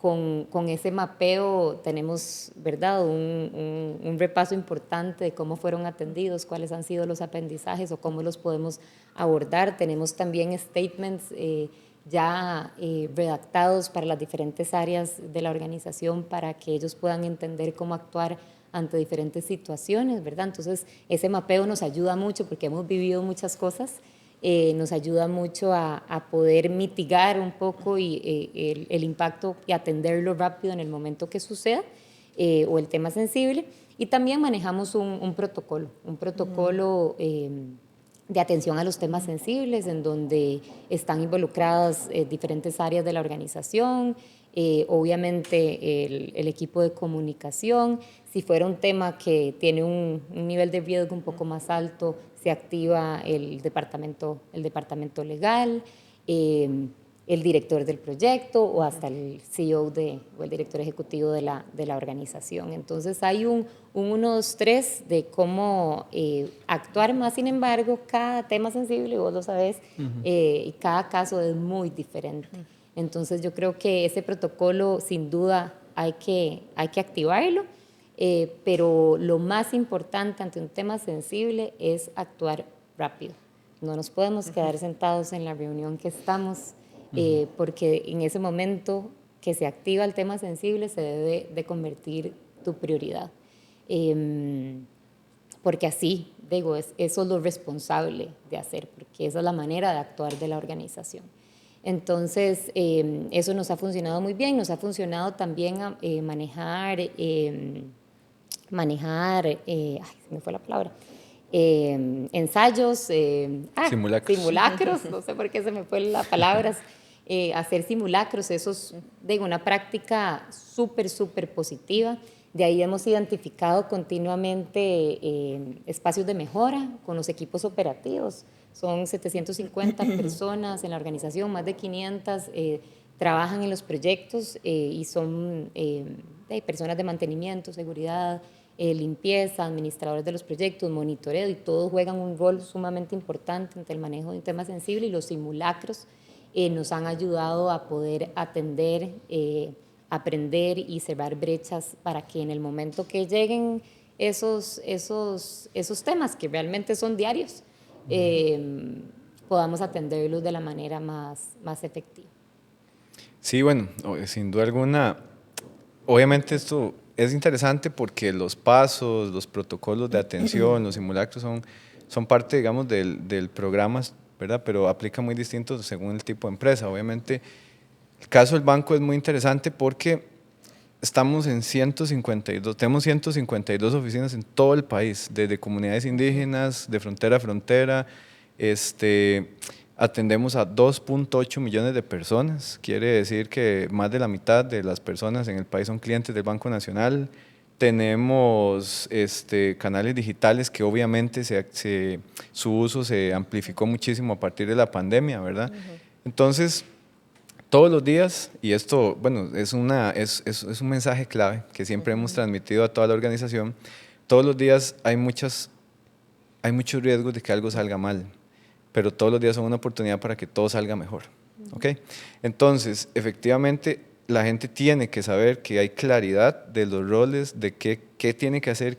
Con ese mapeo tenemos, ¿verdad?, un repaso importante de cómo fueron atendidos, cuáles han sido los aprendizajes o cómo los podemos abordar. Tenemos también statements ya redactados para las diferentes áreas de la organización para que ellos puedan entender cómo actuar ante diferentes situaciones, ¿verdad? Entonces, ese mapeo nos ayuda mucho porque hemos vivido muchas cosas. Nos ayuda mucho a poder mitigar un poco el impacto y atenderlo rápido en el momento que suceda, o el tema sensible. Y también manejamos un protocolo de atención a los temas sensibles, en donde están involucradas diferentes áreas de la organización, obviamente el equipo de comunicación. Si fuera un tema que tiene un nivel de riesgo un poco más alto, se activa el departamento legal, el director del proyecto o hasta el CEO o el director ejecutivo de la organización. Entonces hay un 1, 2, 3 de cómo actuar más. Sin embargo, cada tema sensible, vos lo sabés, y cada caso es muy diferente. Entonces yo creo que ese protocolo sin duda hay que activarlo, pero lo más importante ante un tema sensible es actuar rápido. No nos podemos quedar sentados en la reunión que estamos, porque en ese momento que se activa el tema sensible, se debe de convertir tu prioridad. Porque así, digo, eso es lo responsable de hacer, porque esa es la manera de actuar de la organización. Entonces, eso nos ha funcionado muy bien, nos ha funcionado también manejar, ay, se me fue la palabra, ensayos, simulacros, no sé por qué se me fue la palabra, hacer simulacros, eso es una práctica súper, súper positiva. De ahí hemos identificado continuamente espacios de mejora con los equipos operativos. Son 750 personas en la organización, más de 500 trabajan en los proyectos y son personas de mantenimiento, seguridad, limpieza, administradores de los proyectos, monitoreo, y todos juegan un rol sumamente importante en el manejo de un tema sensible, y los simulacros nos han ayudado a poder atender, aprender y cerrar brechas para que en el momento que lleguen esos temas que realmente son diarios, podamos atenderlos de la manera más efectiva. Sí, bueno, sin duda alguna, obviamente esto es interesante porque los pasos, los protocolos de atención, los simulacros son parte, digamos, del programa, ¿verdad? Pero aplica muy distinto según el tipo de empresa. Obviamente, el caso del banco es muy interesante porque estamos en 152, tenemos 152 oficinas en todo el país, desde comunidades indígenas, de frontera a frontera. Atendemos a 2.8 millones de personas, quiere decir que más de la mitad de las personas en el país son clientes del Banco Nacional. Tenemos canales digitales que obviamente su uso se amplificó muchísimo a partir de la pandemia, ¿verdad? Entonces, todos los días, y esto, bueno, es un mensaje clave que siempre hemos transmitido a toda la organización, todos los días hay muchos riesgos de que algo salga mal, pero todos los días son una oportunidad para que todo salga mejor, ¿ok? Entonces, efectivamente, la gente tiene que saber que hay claridad de los roles, de qué tiene que hacer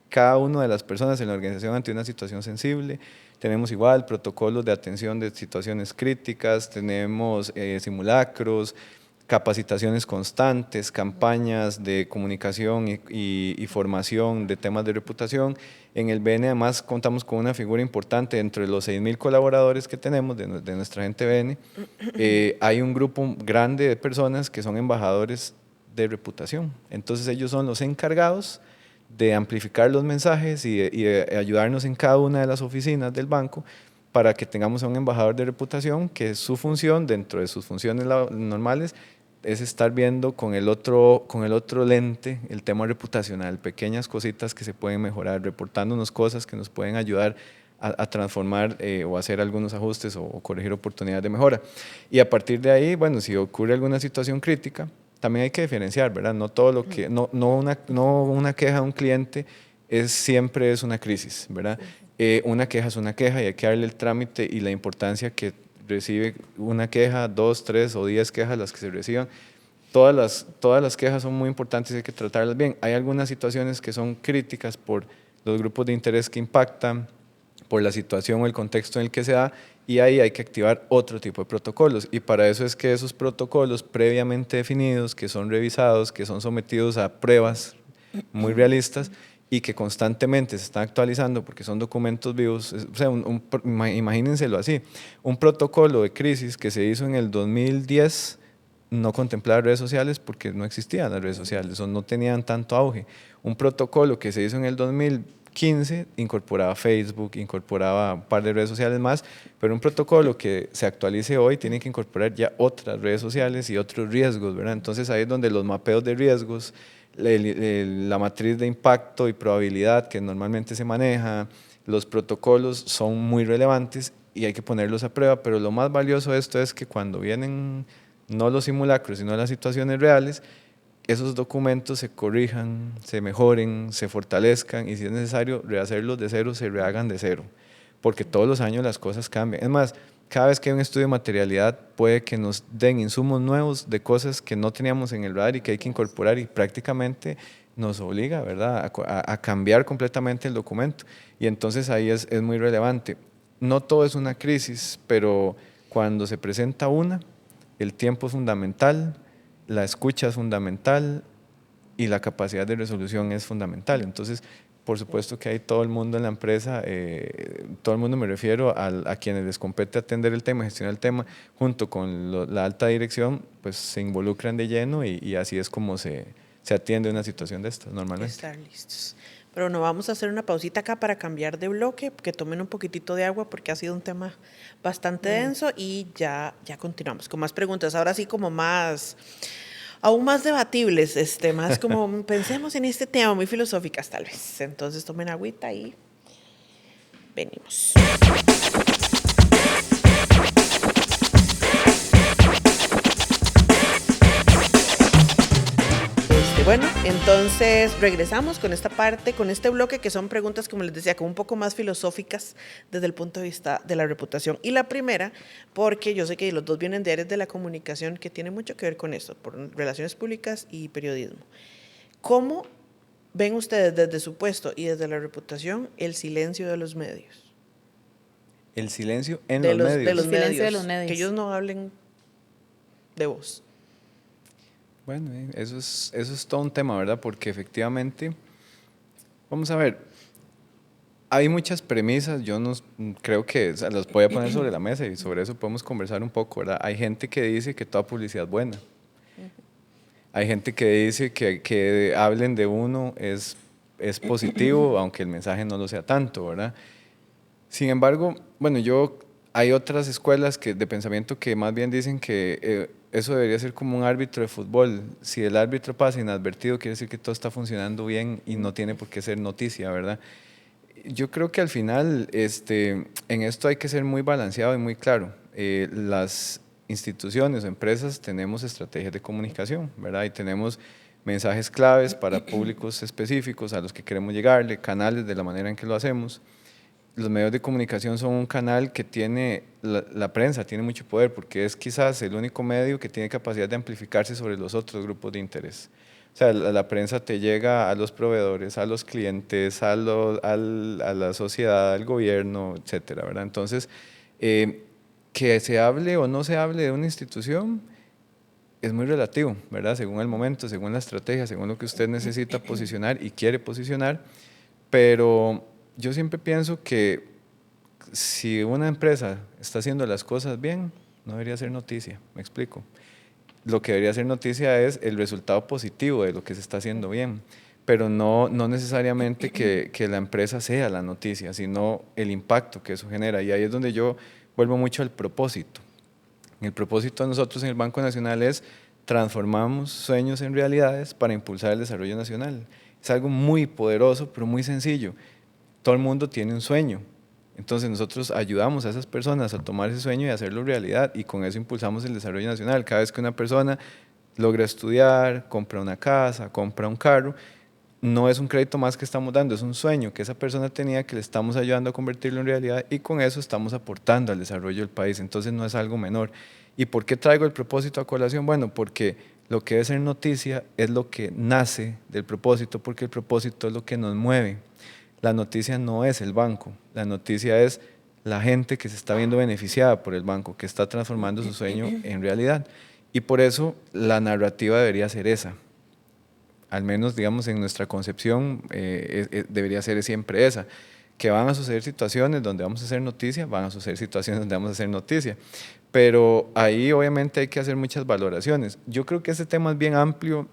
cada una de las personas en la organización ante una situación sensible. Tenemos igual protocolos de atención de situaciones críticas, tenemos simulacros, capacitaciones constantes, campañas de comunicación y formación de temas de reputación. En el BN además contamos con una figura importante dentro de los 6.000 colaboradores que tenemos de nuestra gente BN. Hay un grupo grande de personas que son embajadores de reputación. Entonces ellos son los encargados de amplificar los mensajes y de ayudarnos en cada una de las oficinas del banco para que tengamos a un embajador de reputación que su función, dentro de sus funciones normales, es estar viendo con el otro lente el tema reputacional, pequeñas cositas que se pueden mejorar, reportándonos cosas que nos pueden ayudar a transformar o hacer algunos ajustes o corregir oportunidades de mejora. Y a partir de ahí, bueno, si ocurre alguna situación crítica, también hay que diferenciar, ¿verdad? No todo lo que, no una queja de un cliente siempre es una crisis, ¿verdad? Una queja es una queja y hay que darle el trámite y la importancia que recibe una queja, 2, 3 o 10 quejas las que se reciban. Todas las quejas son muy importantes y hay que tratarlas bien. Hay algunas situaciones que son críticas por los grupos de interés que impactan, por la situación o el contexto en el que se da, y ahí hay que activar otro tipo de protocolos. Y para eso es que esos protocolos previamente definidos, que son revisados, que son sometidos a pruebas muy realistas y que constantemente se están actualizando porque son documentos vivos. O sea, imagínenselo así, un protocolo de crisis que se hizo en el 2010 no contemplaba redes sociales porque no existían las redes sociales o no tenían tanto auge. Un protocolo que se hizo en el 2015 incorporaba Facebook, incorporaba un par de redes sociales más, pero un protocolo que se actualice hoy tiene que incorporar ya otras redes sociales y otros riesgos, ¿verdad? Entonces ahí es donde los mapeos de riesgos, la matriz de impacto y probabilidad que normalmente se maneja, los protocolos son muy relevantes y hay que ponerlos a prueba, pero lo más valioso de esto es que cuando vienen no los simulacros, sino las situaciones reales, esos documentos se corrijan, se mejoren, se fortalezcan y si es necesario rehacerlos de cero, se rehagan de cero, porque todos los años las cosas cambian. Es más, cada vez que hay un estudio de materialidad puede que nos den insumos nuevos de cosas que no teníamos en el radar y que hay que incorporar y prácticamente nos obliga, ¿verdad?, a cambiar completamente el documento. Y entonces ahí es muy relevante. No todo es una crisis, pero cuando se presenta una, el tiempo es fundamental. la escucha es fundamental y la capacidad de resolución es fundamental. Entonces, por supuesto que hay todo el mundo en la empresa, todo el mundo me refiero a quienes les compete atender el tema, gestionar el tema, junto con la alta dirección, pues se involucran de lleno y así es como se atiende una situación de estas normalmente. Estar listos. Pero no, vamos a hacer una pausita acá para cambiar de bloque, que tomen un poquitito de agua porque ha sido un tema bastante denso y ya continuamos con más preguntas. Ahora sí como más, aún más debatibles, más como pensemos en este tema, muy filosóficas tal vez. Entonces tomen agüita y venimos. Bueno, entonces regresamos con esta parte, con este bloque que son preguntas, como les decía, como un poco más filosóficas desde el punto de vista de la reputación. Y la primera, porque yo sé que los dos vienen de áreas de la comunicación que tiene mucho que ver con esto, por relaciones públicas y periodismo. ¿Cómo ven ustedes desde su puesto y desde la reputación el silencio de los medios? El silencio en los medios. De los silencio de los medios. Que ellos no hablen de vos. Bueno, eso es todo un tema, ¿verdad? Porque efectivamente, vamos a ver, hay muchas premisas, yo no creo que las voy a poner sobre la mesa y sobre eso podemos conversar un poco, ¿verdad? Hay gente que dice que toda publicidad es buena. Hay gente que dice que hablen de uno es positivo, aunque el mensaje no lo sea tanto, ¿verdad? Sin embargo, bueno, hay otras escuelas de pensamiento que más bien dicen que eso debería ser como un árbitro de fútbol. Si el árbitro pasa inadvertido, quiere decir que todo está funcionando bien y no tiene por qué ser noticia, ¿verdad? Yo creo que al final en esto hay que ser muy balanceado y muy claro. Las instituciones o empresas tenemos estrategias de comunicación, ¿verdad? Y tenemos mensajes claves para públicos específicos a los que queremos llegarle, canales de la manera en que lo hacemos. Los medios de comunicación son un canal que tiene, la prensa tiene mucho poder porque es quizás el único medio que tiene capacidad de amplificarse sobre los otros grupos de interés. O sea, la prensa te llega a los proveedores, a los clientes, a la sociedad, al gobierno, etcétera, ¿verdad? Entonces, que se hable o no se hable de una institución es muy relativo, ¿verdad? Según el momento, según la estrategia, según lo que usted necesita posicionar y quiere posicionar, pero yo siempre pienso que si una empresa está haciendo las cosas bien, no debería ser noticia, me explico. Lo que debería ser noticia es el resultado positivo de lo que se está haciendo bien, pero no necesariamente que la empresa sea la noticia, sino el impacto que eso genera. Y ahí es donde yo vuelvo mucho al propósito. El propósito de nosotros en el Banco Nacional es transformamos sueños en realidades para impulsar el desarrollo nacional. Es algo muy poderoso, pero muy sencillo. Todo el mundo tiene un sueño. Entonces nosotros ayudamos a esas personas a tomar ese sueño y hacerlo realidad y con eso impulsamos el desarrollo nacional. Cada vez que una persona logra estudiar, compra una casa, compra un carro, no es un crédito más que estamos dando, es un sueño que esa persona tenía que le estamos ayudando a convertirlo en realidad y con eso estamos aportando al desarrollo del país. Entonces no es algo menor. ¿Y por qué traigo el propósito a colación? Bueno, porque lo que debe ser noticia es lo que nace del propósito, porque el propósito es lo que nos mueve. La noticia no es el banco, la noticia es la gente que se está viendo beneficiada por el banco, que está transformando su sueño en realidad. Y por eso la narrativa debería ser esa. Al menos, digamos, en nuestra concepción debería ser siempre esa. Que van a suceder situaciones donde vamos a hacer noticia, van a suceder situaciones donde vamos a hacer noticia. Pero ahí obviamente hay que hacer muchas valoraciones. Yo creo que ese tema es bien amplio.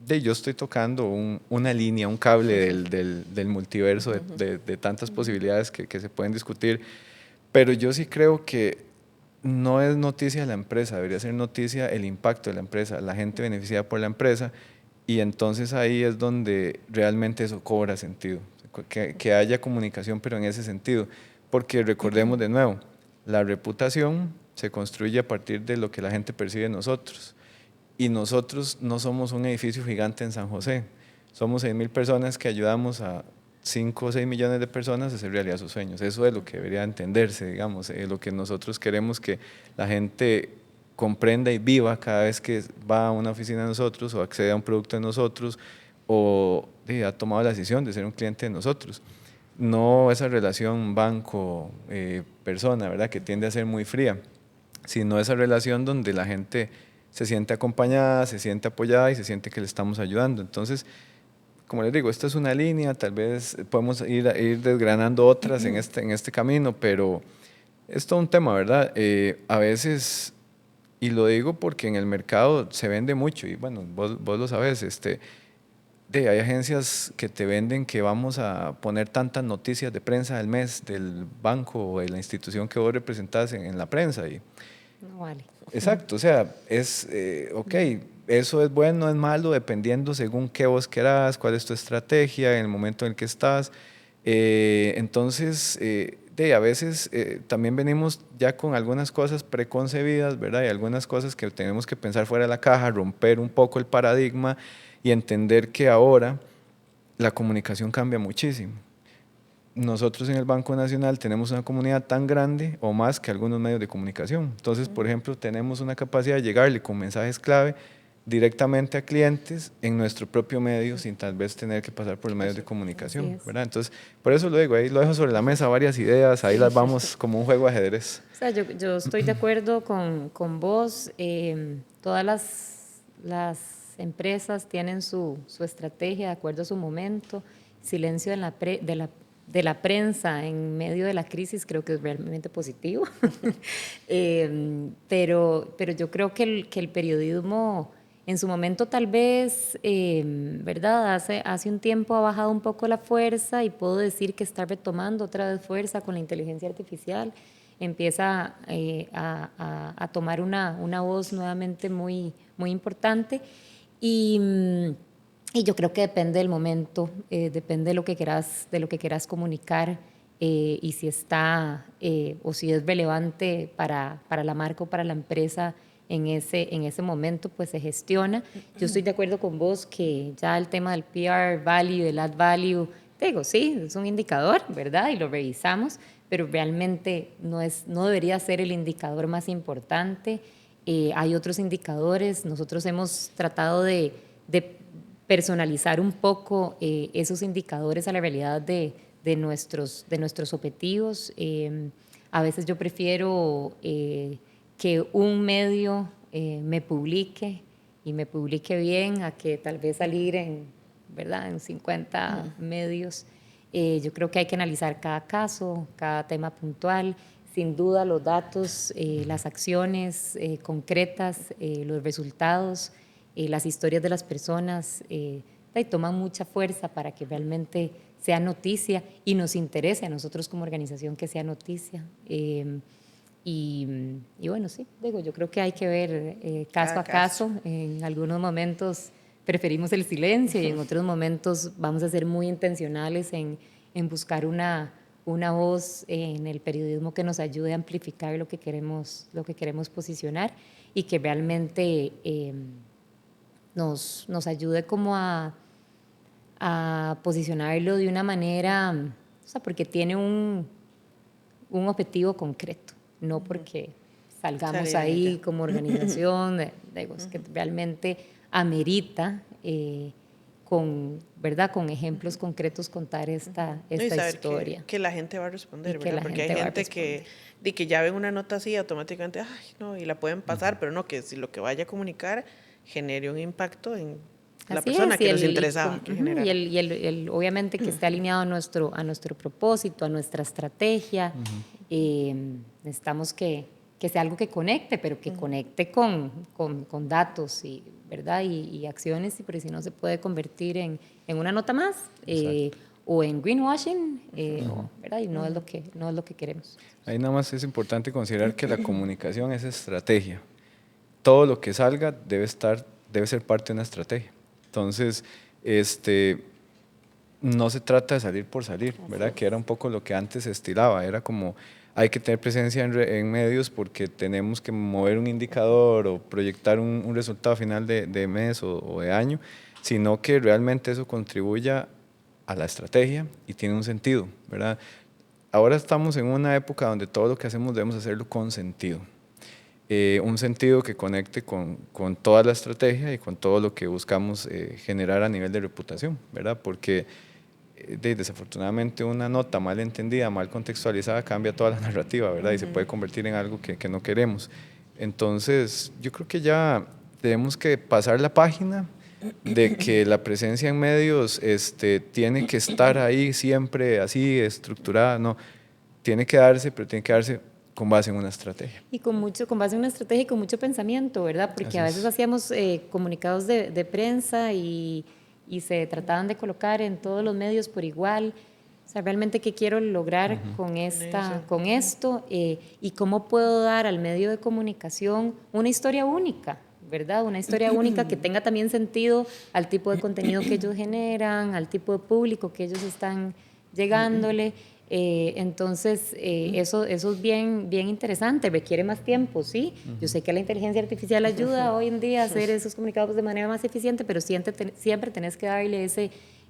Yo estoy tocando una línea, un cable del multiverso de tantas posibilidades que se pueden discutir, pero yo sí creo que no es noticia la empresa, debería ser noticia el impacto de la empresa, la gente beneficiada por la empresa, y entonces ahí es donde realmente eso cobra sentido, que haya comunicación, pero en ese sentido, porque recordemos de nuevo, la reputación se construye a partir de lo que la gente percibe de nosotros. Y nosotros no somos un edificio gigante en San José, somos 6.000 personas que ayudamos a 5 o 6 millones de personas a hacer realidad sus sueños. Eso es lo que debería entenderse, digamos, lo que nosotros queremos que la gente comprenda y viva cada vez que va a una oficina de nosotros o accede a un producto de nosotros o ha tomado la decisión de ser un cliente de nosotros. No esa relación banco-persona, ¿verdad?, que tiende a ser muy fría, sino esa relación donde la gente se siente acompañada, se siente apoyada y se siente que le estamos ayudando. Entonces, como les digo, esta es una línea, tal vez podemos ir desgranando otras en este camino, pero es todo un tema, ¿verdad? A veces, y lo digo porque en el mercado se vende mucho, y bueno, vos lo sabés, hay agencias que te venden que vamos a poner tantas noticias de prensa del mes del banco o de la institución que vos representás en la prensa. Y, No vale. exacto, o sea, ok, eso es bueno, es malo, dependiendo según qué vos querás, cuál es tu estrategia en el momento en el que estás. Entonces, a veces también venimos ya con algunas cosas preconcebidas, ¿verdad? Y algunas cosas que tenemos que pensar fuera de la caja, romper un poco el paradigma y entender que ahora la comunicación cambia muchísimo. Nosotros en el Banco Nacional tenemos una comunidad tan grande o más que algunos medios de comunicación. Entonces, por ejemplo, tenemos una capacidad de llegarle con mensajes clave directamente a clientes en nuestro propio medio sin tal vez tener que pasar por los medios de comunicación, ¿verdad? Entonces, por eso lo digo, ahí lo dejo sobre la mesa, varias ideas, ahí las vamos como un juego de ajedrez. O sea, yo estoy de acuerdo con vos. Todas las empresas tienen su estrategia de acuerdo a su momento. Silencio de la prensa en medio de la crisis creo que es realmente positivo. Pero yo creo que el periodismo en su momento tal vez, ¿verdad? Hace un tiempo ha bajado un poco la fuerza y puedo decir que está retomando otra vez fuerza con la inteligencia artificial. Empieza a tomar una voz nuevamente muy, muy importante y yo creo que depende del momento, depende de lo que quieras comunicar y si está o si es relevante para la marca o para la empresa en ese momento, pues se gestiona. Yo estoy de acuerdo con vos que ya el tema del PR value, del ad value, digo, sí, es un indicador, ¿verdad? Y lo revisamos, pero realmente no debería ser el indicador más importante. Hay otros indicadores, nosotros hemos tratado de personalizar un poco esos indicadores a la realidad de nuestros objetivos. A veces yo prefiero que un medio me publique y me publique bien a que tal vez salir ¿verdad? En 50 medios. Yo creo que hay que analizar cada caso, cada tema puntual. Sin duda los datos, las acciones concretas, los resultados, las historias de las personas toman mucha fuerza para que realmente sea noticia y nos interese a nosotros como organización que sea noticia. Y bueno, sí, digo, yo creo que hay que ver caso a caso. En algunos momentos preferimos el silencio y en otros momentos vamos a ser muy intencionales en buscar una voz en el periodismo que nos ayude a amplificar lo que queremos posicionar y que realmente nos ayude como a posicionarlo de una manera, o sea, porque tiene un objetivo concreto, no porque salgamos ahí como organización, digo, es que realmente amerita ¿verdad? Con ejemplos concretos contar esta historia. Que la gente va a responder, ¿verdad? Porque hay gente que ya ven una nota así automáticamente, ay, no, y la pueden pasar, pero no, que si lo que vaya a comunicar genere un impacto en la persona que nos interesaba. Y obviamente que esté alineado a nuestro propósito, a nuestra estrategia. Necesitamos que sea algo que conecte, pero que conecte con datos y, ¿verdad? Y acciones, pero si no se puede convertir en una nota más o en greenwashing, ¿verdad? Y no es lo que queremos. Ahí nada más es importante considerar que la comunicación es estrategia. Todo lo que salga debe ser parte de una estrategia. Entonces, no se trata de salir por salir, ¿verdad? Que era un poco lo que antes se estilaba, era como hay que tener presencia en medios porque tenemos que mover un indicador o proyectar un resultado final de mes o de año, sino que realmente eso contribuya a la estrategia y tiene un sentido, ¿verdad? Ahora estamos en una época donde todo lo que hacemos debemos hacerlo con sentido. Un sentido que conecte con toda la estrategia y con todo lo que buscamos generar a nivel de reputación, ¿verdad? Porque desafortunadamente una nota mal entendida, mal contextualizada cambia toda la narrativa, ¿verdad? Y se puede convertir en algo que no queremos. Entonces, yo creo que ya tenemos que pasar la página de que la presencia en medios tiene que estar ahí siempre así estructurada, no, tiene que darse, pero tiene que darse con base en una estrategia. Y con base en una estrategia y con mucho pensamiento, ¿verdad? Porque a veces hacíamos comunicados de prensa y se trataban de colocar en todos los medios por igual. O sea, realmente qué quiero lograr con esto y cómo puedo dar al medio de comunicación una historia única, ¿verdad? Una historia única que tenga también sentido al tipo de contenido que ellos generan, al tipo de público que ellos están llegándole. Entonces, eso es bien interesante, requiere más tiempo, ¿sí? Yo sé que la inteligencia artificial ayuda hoy en día a hacer esos comunicados de manera más eficiente, pero siempre tenés que darle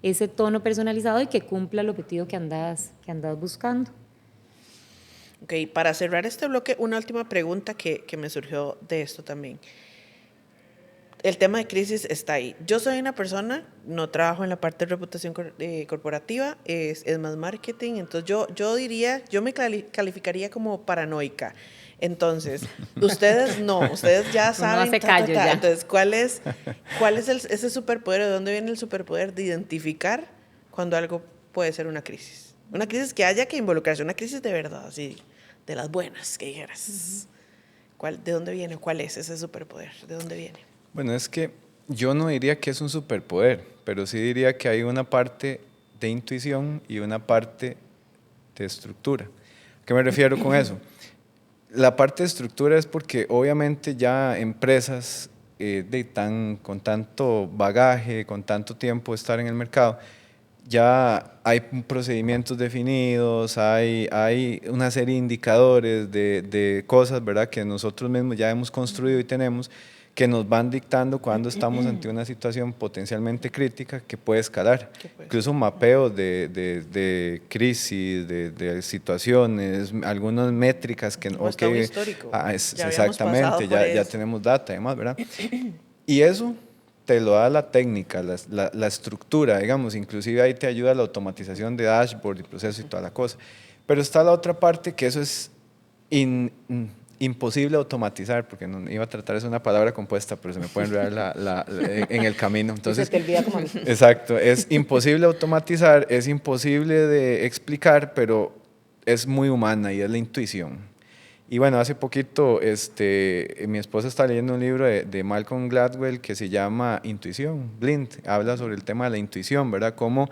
ese tono personalizado y que cumpla el objetivo que andas buscando. Ok, para cerrar este bloque, una última pregunta que me surgió de esto también. El tema de crisis está ahí. Yo soy una persona, no trabajo en la parte de reputación corporativa, es más marketing, entonces yo diría, yo me calificaría como paranoica. Entonces, ustedes ya saben. No hace callo ya. Entonces, ¿cuál es ese superpoder? ¿De dónde viene el superpoder de identificar cuando algo puede ser una crisis? Una crisis que haya que involucrarse, una crisis de verdad, así, de las buenas, que dijeras. ¿De dónde viene? ¿Cuál es ese superpoder? ¿De dónde viene? Bueno, es que yo no diría que es un superpoder, pero sí diría que hay una parte de intuición y una parte de estructura. ¿A qué me refiero con eso? La parte de estructura es porque obviamente ya empresas con tanto bagaje, con tanto tiempo de estar en el mercado, ya hay procedimientos definidos, hay una serie de indicadores de cosas, ¿verdad?, que nosotros mismos ya hemos construido y tenemos, que nos van dictando cuando estamos ante una situación potencialmente crítica que puede escalar. Incluso mapeos de crisis, de situaciones, algunas métricas que... Como estado histórico. Exactamente, ya tenemos data además, ¿verdad? Y eso te lo da la técnica, la estructura, digamos, inclusive ahí te ayuda la automatización de dashboard y proceso y toda la cosa. Pero está la otra parte que eso es imposible automatizar, porque no iba a tratar, es una palabra compuesta, pero se me puede enredar en el camino. Entonces, se te olvida como a mí. Exacto, es imposible automatizar, es imposible de explicar, pero es muy humana y es la intuición. Y bueno, hace poquito mi esposa está leyendo un libro de Malcolm Gladwell que se llama Intuición, Blind, habla sobre el tema de la intuición, ¿verdad? Cómo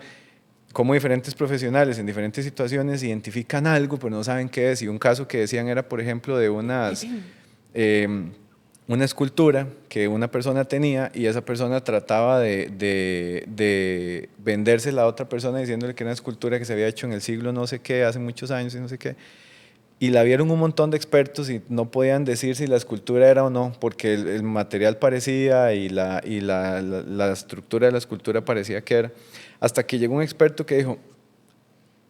diferentes profesionales en diferentes situaciones identifican algo, pero no saben qué es. Y un caso que decían era, por ejemplo, de una escultura que una persona tenía y esa persona trataba de vendérsela a otra persona diciéndole que era una escultura que se había hecho en el siglo no sé qué, hace muchos años y no sé qué. Y la vieron un montón de expertos y no podían decir si la escultura era o no, porque el material parecía y la estructura de la escultura parecía que era. Hasta que llegó un experto que dijo,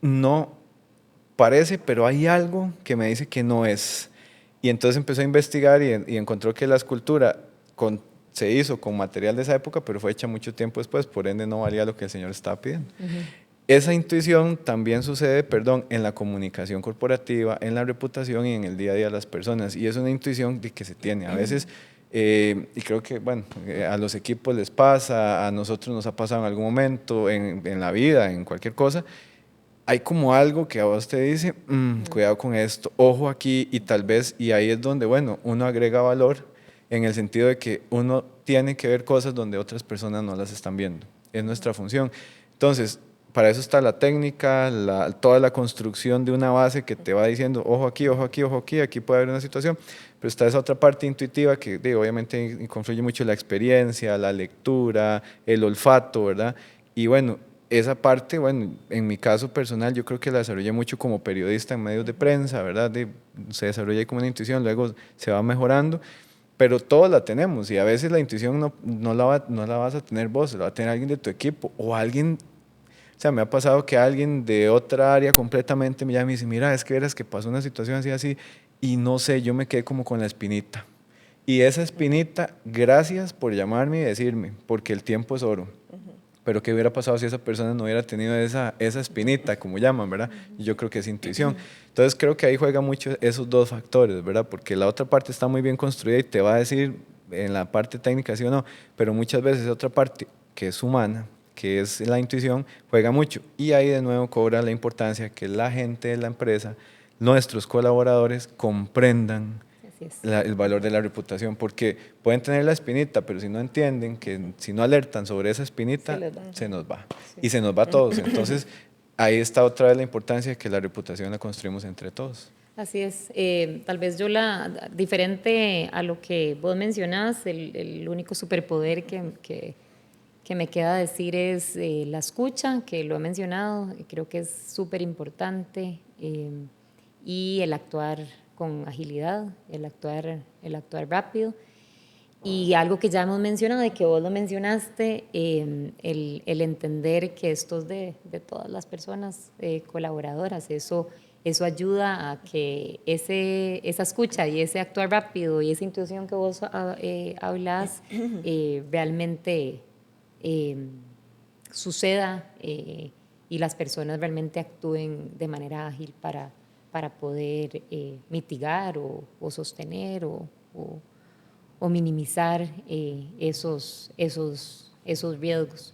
no parece, pero hay algo que me dice que no es. Y entonces empezó a investigar y encontró que la escultura se hizo con material de esa época, pero fue hecha mucho tiempo después, por ende no valía lo que el señor estaba pidiendo. Esa intuición también sucede, en la comunicación corporativa, en la reputación y en el día a día de las personas. Y es una intuición que se tiene. A veces, y creo que, a los equipos les pasa, a nosotros nos ha pasado en algún momento, en la vida, en cualquier cosa, hay como algo que a vos te dice, cuidado con esto, ojo aquí, y tal vez, y ahí es donde, uno agrega valor en el sentido de que uno tiene que ver cosas donde otras personas no las están viendo. Es nuestra función. Entonces, para eso está la técnica, toda la construcción de una base que te va diciendo, ojo aquí, ojo aquí, ojo aquí, aquí puede haber una situación, pero está esa otra parte intuitiva que obviamente confluye mucho la experiencia, la lectura, el olfato, ¿verdad? Y esa parte, en mi caso personal, yo creo que la desarrollé mucho como periodista en medios de prensa, ¿verdad? Se desarrolla como una intuición, luego se va mejorando, pero todos la tenemos y a veces la intuición no la vas a tener vos, la va a tener alguien de tu equipo o alguien. O sea, me ha pasado que alguien de otra área completamente me llama y dice, mira, es que verás que pasó una situación así, y no sé, yo me quedé como con la espinita. Y esa espinita, gracias por llamarme y decirme, porque el tiempo es oro. Pero ¿qué hubiera pasado si esa persona no hubiera tenido esa espinita, como llaman, ¿verdad? Y yo creo que es intuición. Entonces creo que ahí juega mucho esos dos factores, ¿verdad? Porque la otra parte está muy bien construida y te va a decir en la parte técnica sí o no, pero muchas veces otra parte que es humana, que es la intuición, juega mucho. Y ahí de nuevo cobra la importancia que la gente de la empresa, nuestros colaboradores, comprendan Así es. el valor de la reputación, porque pueden tener la espinita, pero si no entienden, que si no alertan sobre esa espinita, se nos va. Y se nos va a todos. Entonces, ahí está otra vez la importancia de que la reputación la construimos entre todos. Así es. Tal vez yo diferente a lo que vos mencionás, el único superpoder que me queda decir es la escucha, que lo he mencionado, y creo que es súper importante, y el actuar con agilidad, el actuar rápido. Y algo que ya hemos mencionado y que vos lo mencionaste, el entender que esto es de todas las personas colaboradoras, eso ayuda a que esa escucha y ese actuar rápido y esa intuición que vos hablas realmente suceda y las personas realmente actúen de manera ágil para poder mitigar o sostener o minimizar esos riesgos.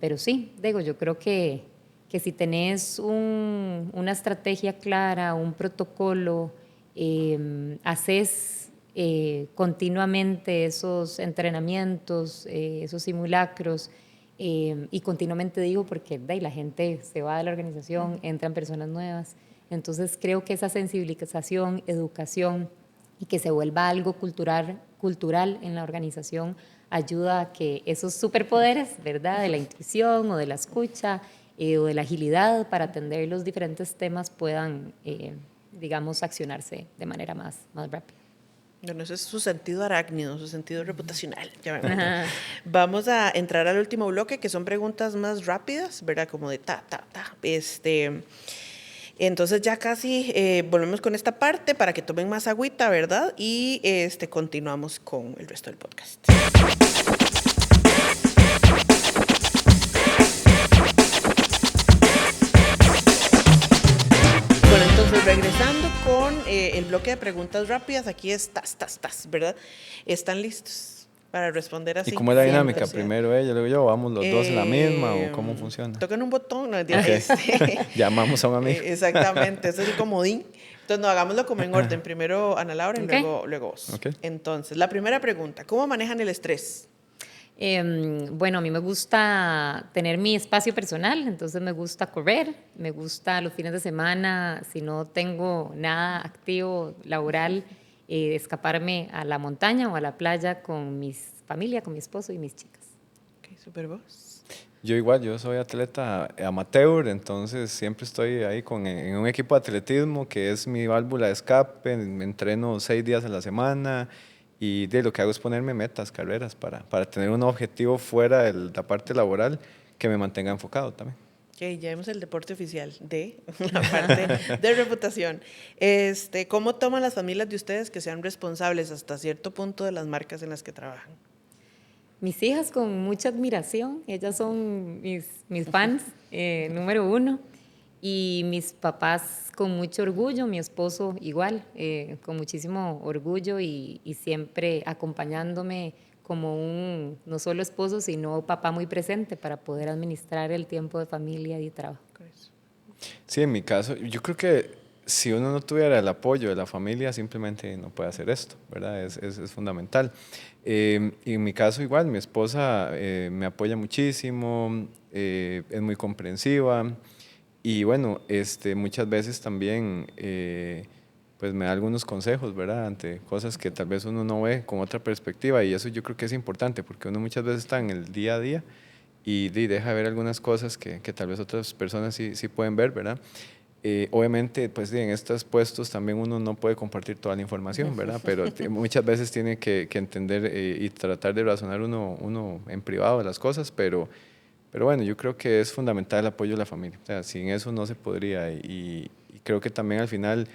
Pero sí, digo, yo creo que si tenés una estrategia clara, un protocolo, haces continuamente esos entrenamientos, esos simulacros, y continuamente digo porque la gente se va de la organización, entran personas nuevas, entonces creo que esa sensibilización, educación y que se vuelva algo cultural en la organización ayuda a que esos superpoderes, ¿verdad?, de la intuición o de la escucha o de la agilidad para atender los diferentes temas puedan, digamos, accionarse de manera más rápida. Bueno, ese es su sentido arácnido, su sentido reputacional. Ya vemos. Vamos a entrar al último bloque, que son preguntas más rápidas, ¿verdad? Como de ta. Entonces ya casi volvemos con esta parte para que tomen más agüita, ¿verdad? Y continuamos con el resto del podcast. Bueno, entonces regresando con el bloque de preguntas rápidas, aquí estás, ¿verdad? ¿Están listos para responder así? ¿Y cómo es la dinámica? 100%. Primero ella, luego yo, ¿vamos los dos en la misma o cómo funciona? Tocan un botón, no, Llamamos a un amigo. Exactamente, ese es el comodín. Entonces, no, hagámoslo como en orden. Primero Ana Laura y luego vos. Okay. Entonces, la primera pregunta, ¿cómo manejan el estrés? Bueno, a mí me gusta tener mi espacio personal, entonces me gusta correr, me gusta los fines de semana, si no tengo nada activo laboral, escaparme a la montaña o a la playa con mi familia, con mi esposo y mis chicas. Ok, súper vos. Yo igual, yo soy atleta amateur, entonces siempre estoy ahí en un equipo de atletismo que es mi válvula de escape, me entreno 6 días a la semana y lo que hago es ponerme metas, carreras, para tener un objetivo fuera de la parte laboral que me mantenga enfocado también. Ok, ya vemos el deporte oficial de la parte de reputación. ¿Cómo toman las familias de ustedes que sean responsables hasta cierto punto de las marcas en las que trabajan? Mis hijas con mucha admiración, ellas son mis fans número uno, y mis papás con mucho orgullo, mi esposo igual, con muchísimo orgullo y siempre acompañándome como un no solo esposo, sino papá muy presente para poder administrar el tiempo de familia y trabajo. Sí, en mi caso, yo creo que si uno no tuviera el apoyo de la familia, simplemente no puede hacer esto, ¿verdad? Es fundamental. Y en mi caso igual, mi esposa me apoya muchísimo, es muy comprensiva y bueno, muchas veces también pues me da algunos consejos, ¿verdad? Ante cosas que tal vez uno no ve con otra perspectiva y eso yo creo que es importante porque uno muchas veces está en el día a día y deja ver algunas cosas que tal vez otras personas sí pueden ver, ¿verdad? Obviamente, pues en estos puestos también uno no puede compartir toda la información, ¿verdad? Pero muchas veces tiene que entender y tratar de razonar uno en privado de las cosas, pero bueno, yo creo que es fundamental el apoyo de la familia. O sea, sin eso no se podría y creo que también al final,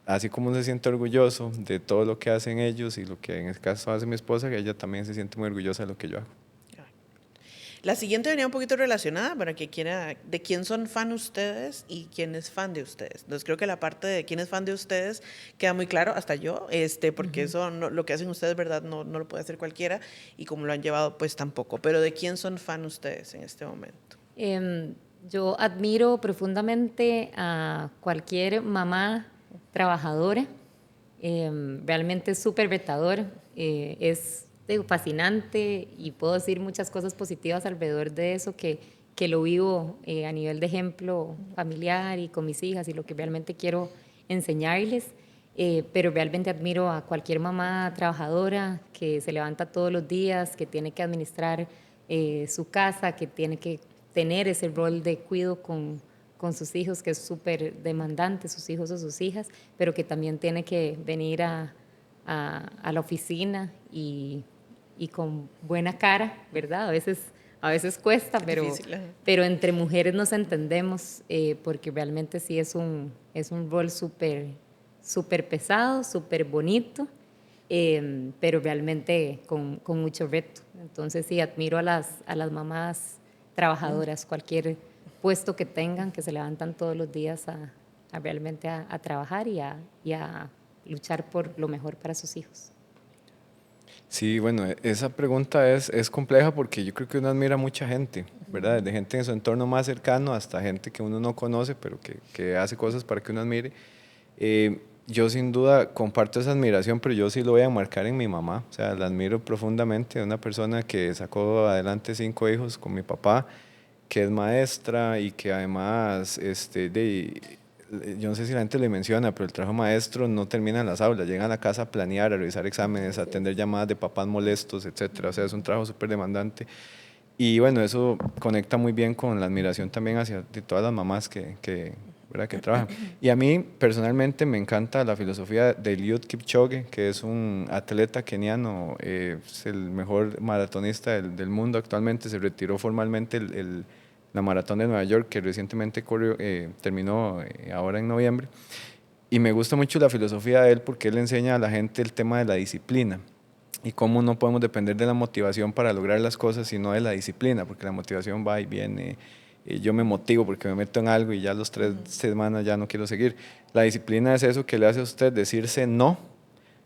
así como uno se siente orgulloso de todo lo que hacen ellos y lo que en este caso hace mi esposa, que ella también se siente muy orgullosa de lo que yo hago. La siguiente venía un poquito relacionada para que quiera, de quién son fan ustedes y quién es fan de ustedes. Entonces creo que la parte de quién es fan de ustedes queda muy claro, hasta yo, porque eso lo que hacen ustedes, ¿verdad? No lo puede hacer cualquiera y como lo han llevado, pues tampoco. Pero de quién son fan ustedes en este momento. Yo admiro profundamente a cualquier mamá trabajadora. Realmente es súper retador. Es fascinante y puedo decir muchas cosas positivas alrededor de eso que lo vivo a nivel de ejemplo familiar y con mis hijas y lo que realmente quiero enseñarles. Pero realmente admiro a cualquier mamá trabajadora que se levanta todos los días, que tiene que administrar su casa, que tiene que tener ese rol de cuidado con sus hijos, que es súper demandante, sus hijos o sus hijas, pero que también tiene que venir a la oficina y con buena cara, ¿verdad? A veces cuesta, pero entre mujeres nos entendemos porque realmente sí es un rol súper pesado, súper bonito, pero realmente con mucho reto. Entonces sí, admiro a las mamás trabajadoras, cualquier puesto que tengan, que se levantan todos los días a realmente a trabajar y a luchar por lo mejor para sus hijos. Sí, bueno, esa pregunta es compleja porque yo creo que uno admira a mucha gente, ¿verdad? Desde gente en su entorno más cercano hasta gente que uno no conoce, pero que hace cosas para que uno admire. Yo sin duda comparto esa admiración, pero yo sí lo voy a marcar en mi mamá. O sea, la admiro profundamente, una persona que sacó adelante 5 hijos con mi papá, que es maestra y que además, yo no sé si la gente le menciona, pero el trabajo maestro no termina en las aulas, llega a la casa a planear, a revisar exámenes, a atender llamadas de papás molestos, etcétera. O sea, es un trabajo súper demandante. Y bueno, eso conecta muy bien con la admiración también hacia de todas las mamás ¿verdad? Que trabajan. Y a mí personalmente me encanta la filosofía de Eliud Kipchoge, que es un atleta keniano, es el mejor maratonista del mundo actualmente, se retiró formalmente la maratón de Nueva York, que recientemente terminó ahora en noviembre. Y me gusta mucho la filosofía de él porque él enseña a la gente el tema de la disciplina y cómo no podemos depender de la motivación para lograr las cosas, sino de la disciplina, porque la motivación va y viene. Yo me motivo porque me meto en algo y ya los 3 semanas ya no quiero seguir. La disciplina es eso que le hace a usted decirse no,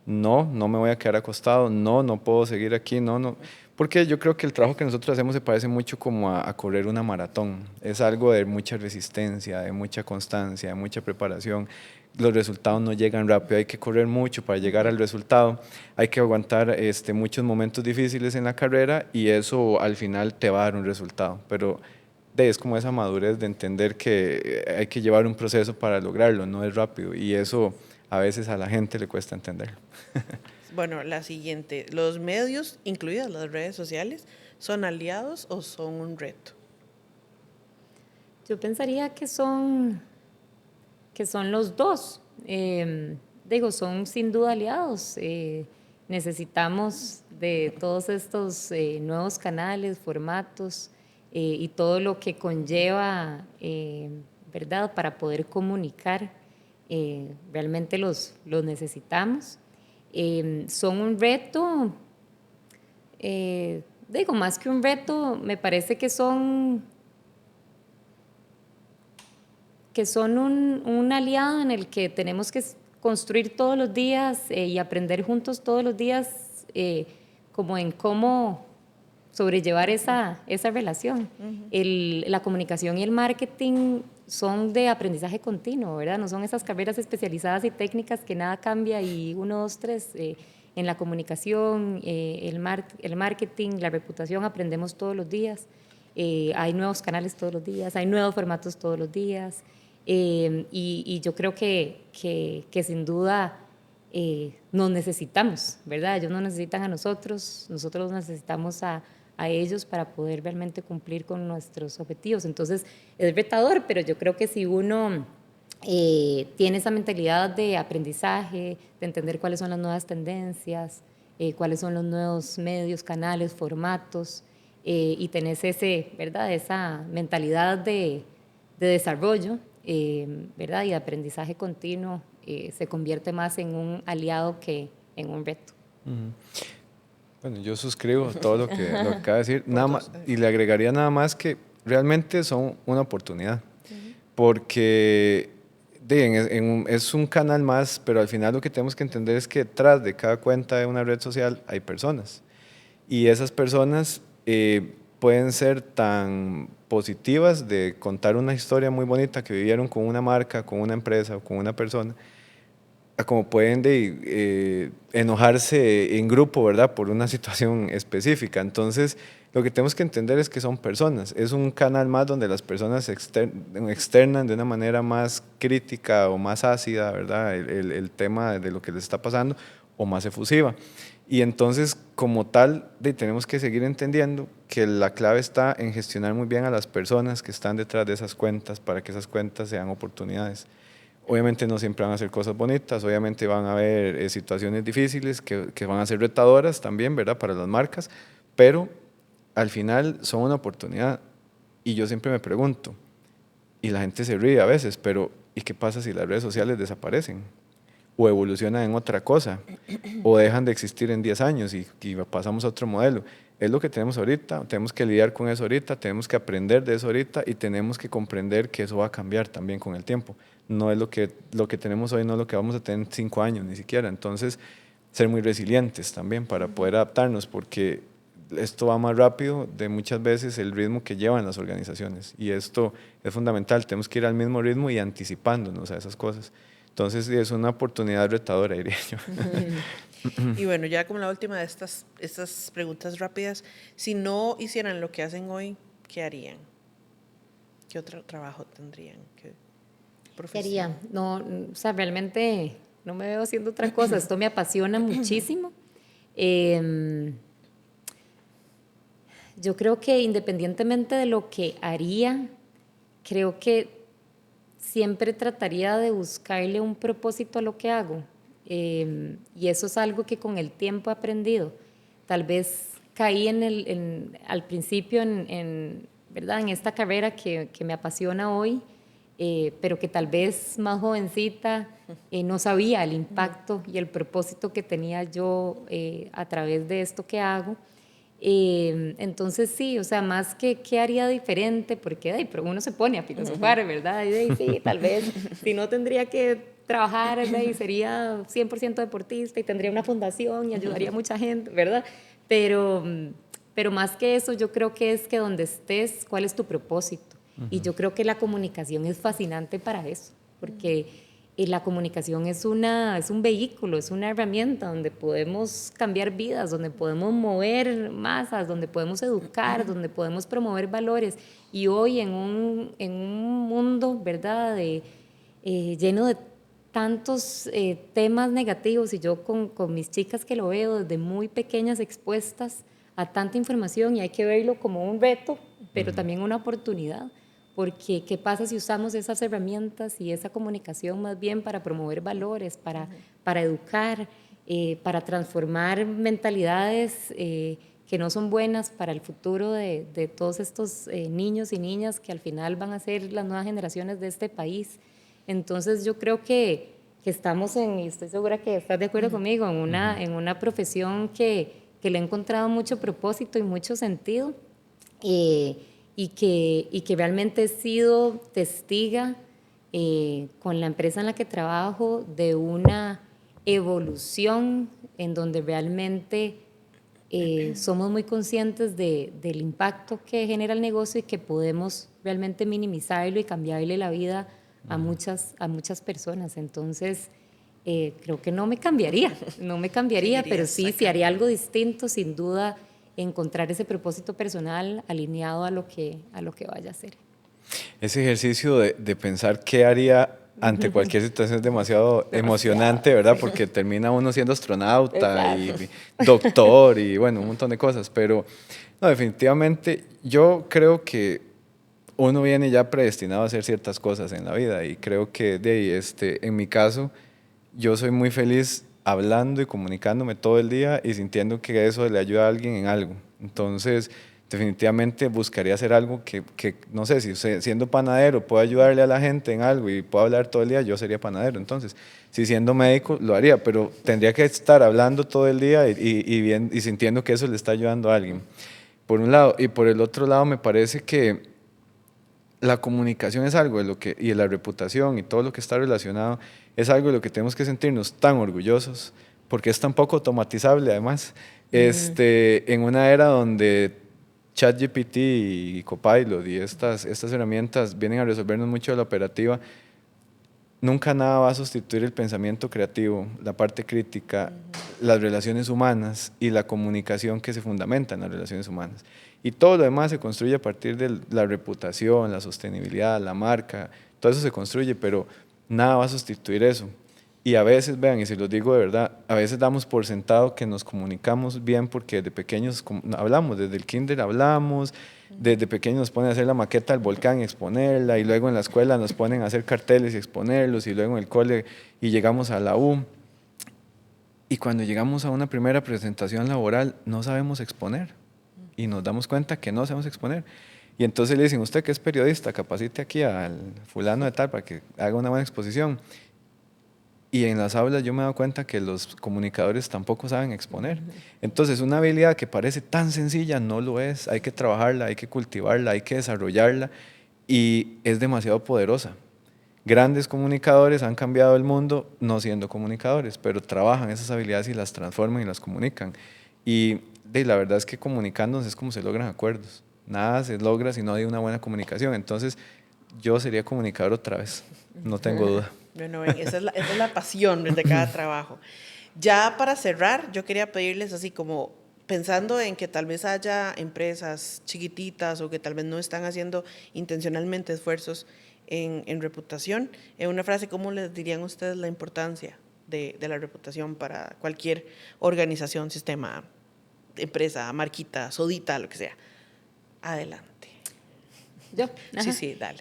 no me voy a quedar acostado, no puedo seguir aquí, no. Porque yo creo que el trabajo que nosotros hacemos se parece mucho como a correr una maratón. Es algo de mucha resistencia, de mucha constancia, de mucha preparación. Los resultados no llegan rápido, hay que correr mucho para llegar al resultado. Hay que aguantar muchos momentos difíciles en la carrera y eso al final te va a dar un resultado. Pero es como esa madurez de entender que hay que llevar un proceso para lograrlo, no es rápido. Y eso a veces a la gente le cuesta entenderlo. Bueno, la siguiente, ¿los medios, incluidas las redes sociales, son aliados o son un reto? Yo pensaría que son los dos. Son sin duda aliados. Necesitamos de todos estos nuevos canales, formatos y todo lo que conlleva, ¿verdad? Para poder comunicar. Realmente los necesitamos. Son un reto, más que un reto, me parece que son un aliado en el que tenemos que construir todos los días y aprender juntos todos los días como en cómo sobrellevar esa relación. La comunicación y el marketing son de aprendizaje continuo, ¿verdad? No son esas carreras especializadas y técnicas que nada cambia y 1, 2, 3. En la comunicación, el marketing, la reputación aprendemos todos los días. Hay nuevos canales todos los días, hay nuevos formatos todos los días. Y yo creo que sin duda nos necesitamos, ¿verdad? Ellos nos necesitan a nosotros los necesitamos a ellos para poder realmente cumplir con nuestros objetivos. Entonces es retador, pero yo creo que si uno tiene esa mentalidad de aprendizaje, de entender cuáles son las nuevas tendencias, cuáles son los nuevos medios, canales, formatos, y tenés ¿verdad? Esa mentalidad de desarrollo, ¿verdad? Y de aprendizaje continuo, se convierte más en un aliado que en un reto. Bueno, yo suscribo todo lo que acaba de decir, nada más, y le agregaría nada más que realmente son una oportunidad, porque es un canal más, pero al final lo que tenemos que entender es que detrás de cada cuenta de una red social hay personas, y esas personas pueden ser tan positivas de contar una historia muy bonita que vivieron con una marca, con una empresa o con una persona, como pueden enojarse en grupo, ¿verdad? Por una situación específica. Entonces, lo que tenemos que entender es que son personas. Es un canal más donde las personas externan de una manera más crítica o más ácida, ¿verdad? El tema de lo que les está pasando o más efusiva. Y entonces, como tal, tenemos que seguir entendiendo que la clave está en gestionar muy bien a las personas que están detrás de esas cuentas para que esas cuentas sean oportunidades. Obviamente no siempre van a ser cosas bonitas, obviamente van a haber situaciones difíciles que van a ser retadoras también, ¿verdad? Para las marcas, pero al final son una oportunidad. Y yo siempre me pregunto, y la gente se ríe a veces, pero ¿y qué pasa si las redes sociales desaparecen? O evolucionan en otra cosa, o dejan de existir en 10 años y pasamos a otro modelo. Es lo que tenemos ahorita, tenemos que lidiar con eso ahorita, tenemos que aprender de eso ahorita y tenemos que comprender que eso va a cambiar también con el tiempo. No es lo que tenemos hoy, no es lo que vamos a tener en 5 años ni siquiera. Entonces, ser muy resilientes también para poder adaptarnos, porque esto va más rápido de muchas veces el ritmo que llevan las organizaciones. Y esto es fundamental, tenemos que ir al mismo ritmo y anticipándonos a esas cosas. Entonces, sí, es una oportunidad retadora, diría yo. Y bueno, ya como la última de estas preguntas rápidas, si no hicieran lo que hacen hoy, ¿qué harían? ¿Qué otro trabajo tendrían? ¿Qué profesión? ¿Qué haría? No, o sea, realmente no me veo haciendo otra cosa. Esto me apasiona muchísimo. Yo creo que independientemente de lo que haría, creo que siempre trataría de buscarle un propósito a lo que hago. Y eso es algo que con el tiempo he aprendido. Tal vez caí al principio ¿verdad? En esta carrera que me apasiona hoy, pero que tal vez más jovencita no sabía el impacto y el propósito que tenía yo a través de esto que hago. Entonces sí, o sea, más que qué haría diferente, porque pero uno se pone a filosofar, ¿verdad? Y sí, tal vez si no tendría que trabajar, ¿verdad? Y sería 100% deportista y tendría una fundación y ayudaría a mucha gente, ¿verdad? Pero más que eso, yo creo que es que donde estés, ¿cuál es tu propósito? Y yo creo que la comunicación es fascinante para eso, porque la comunicación es un vehículo, es una herramienta donde podemos cambiar vidas, donde podemos mover masas, donde podemos educar, donde podemos promover valores. Y hoy en un mundo, ¿verdad?, lleno de tantos temas negativos, y yo con mis chicas que lo veo desde muy pequeñas expuestas a tanta información, y hay que verlo como un reto, pero también una oportunidad. Porque ¿qué pasa si usamos esas herramientas y esa comunicación más bien para promover valores, para educar, para transformar mentalidades que no son buenas para el futuro de todos estos niños y niñas que al final van a ser las nuevas generaciones de este país? Entonces yo creo que estamos y estoy segura que estás de acuerdo conmigo, en una profesión que le he encontrado mucho propósito y mucho sentido. Y que realmente he sido testiga con la empresa en la que trabajo de una evolución en donde realmente somos muy conscientes del impacto que genera el negocio y que podemos realmente minimizarlo y cambiarle la vida a muchas personas. Entonces, creo que no me cambiaría, pero sí haría algo distinto, sin duda, encontrar ese propósito personal alineado a lo que vaya a hacer. Ese ejercicio de pensar qué haría ante cualquier situación es demasiado emocionante, ¿verdad? Porque termina uno siendo astronauta y doctor y bueno, un montón de cosas. Pero no, definitivamente yo creo que uno viene ya predestinado a hacer ciertas cosas en la vida y creo que en mi caso yo soy muy feliz hablando y comunicándome todo el día y sintiendo que eso le ayuda a alguien en algo. Entonces, definitivamente buscaría hacer algo que no sé, si siendo panadero puedo ayudarle a la gente en algo y puedo hablar todo el día, yo sería panadero. Entonces, si siendo médico lo haría, pero tendría que estar hablando todo el día y sintiendo que eso le está ayudando a alguien, por un lado. Y por el otro lado, me parece que la comunicación es algo de lo que, y la reputación y todo lo que está relacionado, es algo de lo que tenemos que sentirnos tan orgullosos, porque es tan poco automatizable además. En una era donde ChatGPT y Copilot y estas herramientas vienen a resolvernos mucho de la operativa, nunca nada va a sustituir el pensamiento creativo, la parte crítica, las relaciones humanas y la comunicación que se fundamenta en las relaciones humanas. Y todo lo demás se construye a partir de la reputación, la sostenibilidad, la marca, todo eso se construye, pero nada va a sustituir eso. Y a veces, vean, y se los digo de verdad, a veces damos por sentado que nos comunicamos bien porque desde pequeños hablamos, desde el kinder hablamos, desde pequeños nos ponen a hacer la maqueta del volcán y exponerla, y luego en la escuela nos ponen a hacer carteles y exponerlos, y luego en el cole y llegamos a la U. Y cuando llegamos a una primera presentación laboral no sabemos exponer y nos damos cuenta que no sabemos exponer. Y entonces le dicen, usted que es periodista, capacite aquí al fulano de tal para que haga una buena exposición. Y en las aulas yo me he dado cuenta que los comunicadores tampoco saben exponer. Entonces, una habilidad que parece tan sencilla no lo es. Hay que trabajarla, hay que cultivarla, hay que desarrollarla y es demasiado poderosa. Grandes comunicadores han cambiado el mundo no siendo comunicadores, pero trabajan esas habilidades y las transforman y las comunican. Y la verdad es que comunicándonos es como se logran acuerdos. Nada se logra si no hay una buena comunicación. Entonces, yo sería comunicador otra vez, no tengo duda. Bueno, ven, esa es la pasión de cada trabajo. Ya para cerrar, yo quería pedirles así como pensando en que tal vez haya empresas chiquititas o que tal vez no están haciendo intencionalmente esfuerzos en reputación, en una frase, ¿cómo les dirían ustedes la importancia de la reputación para cualquier organización, sistema, empresa, marquita, sodita, lo que sea? Adelante. Yo. Ajá. Sí, dale.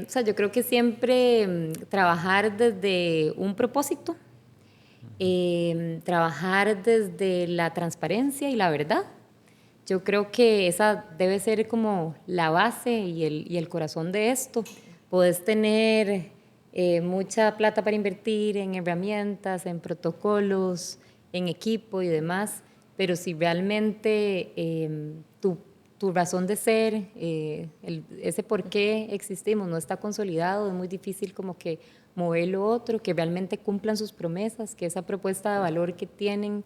O sea, yo creo que siempre trabajar desde un propósito, trabajar desde la transparencia y la verdad. Yo creo que esa debe ser como la base y el corazón de esto. Puedes tener mucha plata para invertir en herramientas, en protocolos, en equipo y demás, pero si realmente tu razón de ser, ese por qué existimos no está consolidado, es muy difícil como que mover lo otro, que realmente cumplan sus promesas, que esa propuesta de valor que tienen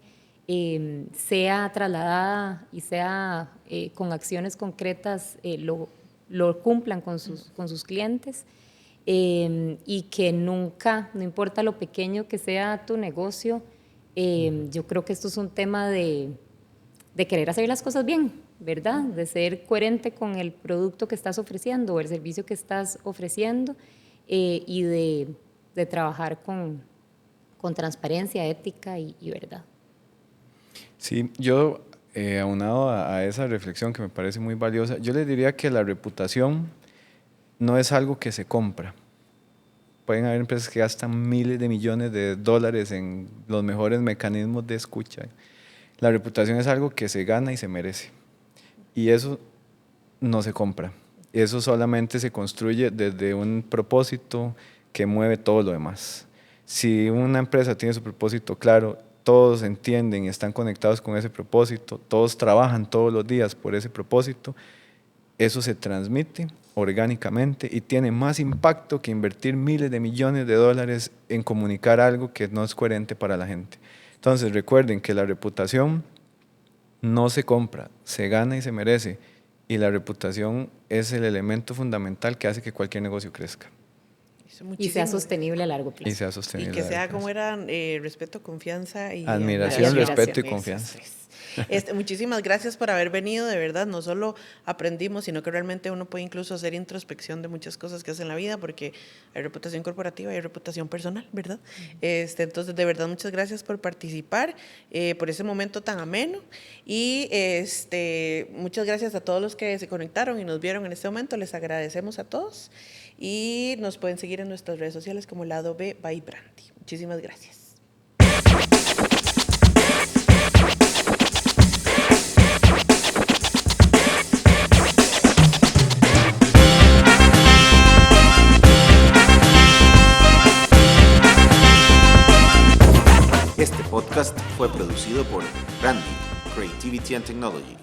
sea trasladada y sea con acciones concretas, lo cumplan con sus clientes, y que nunca, no importa lo pequeño que sea tu negocio, yo creo que esto es un tema de querer hacer las cosas bien, ¿verdad? De ser coherente con el producto que estás ofreciendo o el servicio que estás ofreciendo, y de trabajar con transparencia, ética y verdad. Sí, yo aunado a esa reflexión que me parece muy valiosa, yo les diría que la reputación no es algo que se compra. Pueden haber empresas que gastan miles de millones de dólares en los mejores mecanismos de escucha. La reputación es algo que se gana y se merece. Y eso no se compra. Eso solamente se construye desde un propósito que mueve todo lo demás. Si una empresa tiene su propósito claro, todos entienden y están conectados con ese propósito, todos trabajan todos los días por ese propósito, eso se transmite orgánicamente y tiene más impacto que invertir miles de millones de dólares en comunicar algo que no es coherente para la gente. Entonces recuerden que la reputación no se compra, se gana y se merece, y la reputación es el elemento fundamental que hace que cualquier negocio crezca. Y sea sostenible a largo plazo. Y sea sostenible. Y que sea como eran respeto, confianza y admiración, respeto y confianza. Muchísimas gracias por haber venido, de verdad. No solo aprendimos, sino que realmente uno puede incluso hacer introspección de muchas cosas que hace en la vida, porque hay reputación corporativa y hay reputación personal, ¿verdad? Entonces, de verdad, muchas gracias por participar, por ese momento tan ameno. Y muchas gracias a todos los que se conectaron y nos vieron en este momento. Les agradecemos a todos. Y nos pueden seguir en nuestras redes sociales como Lado B by Brandy. Muchísimas gracias. producido por Randy, Creativity and Technology.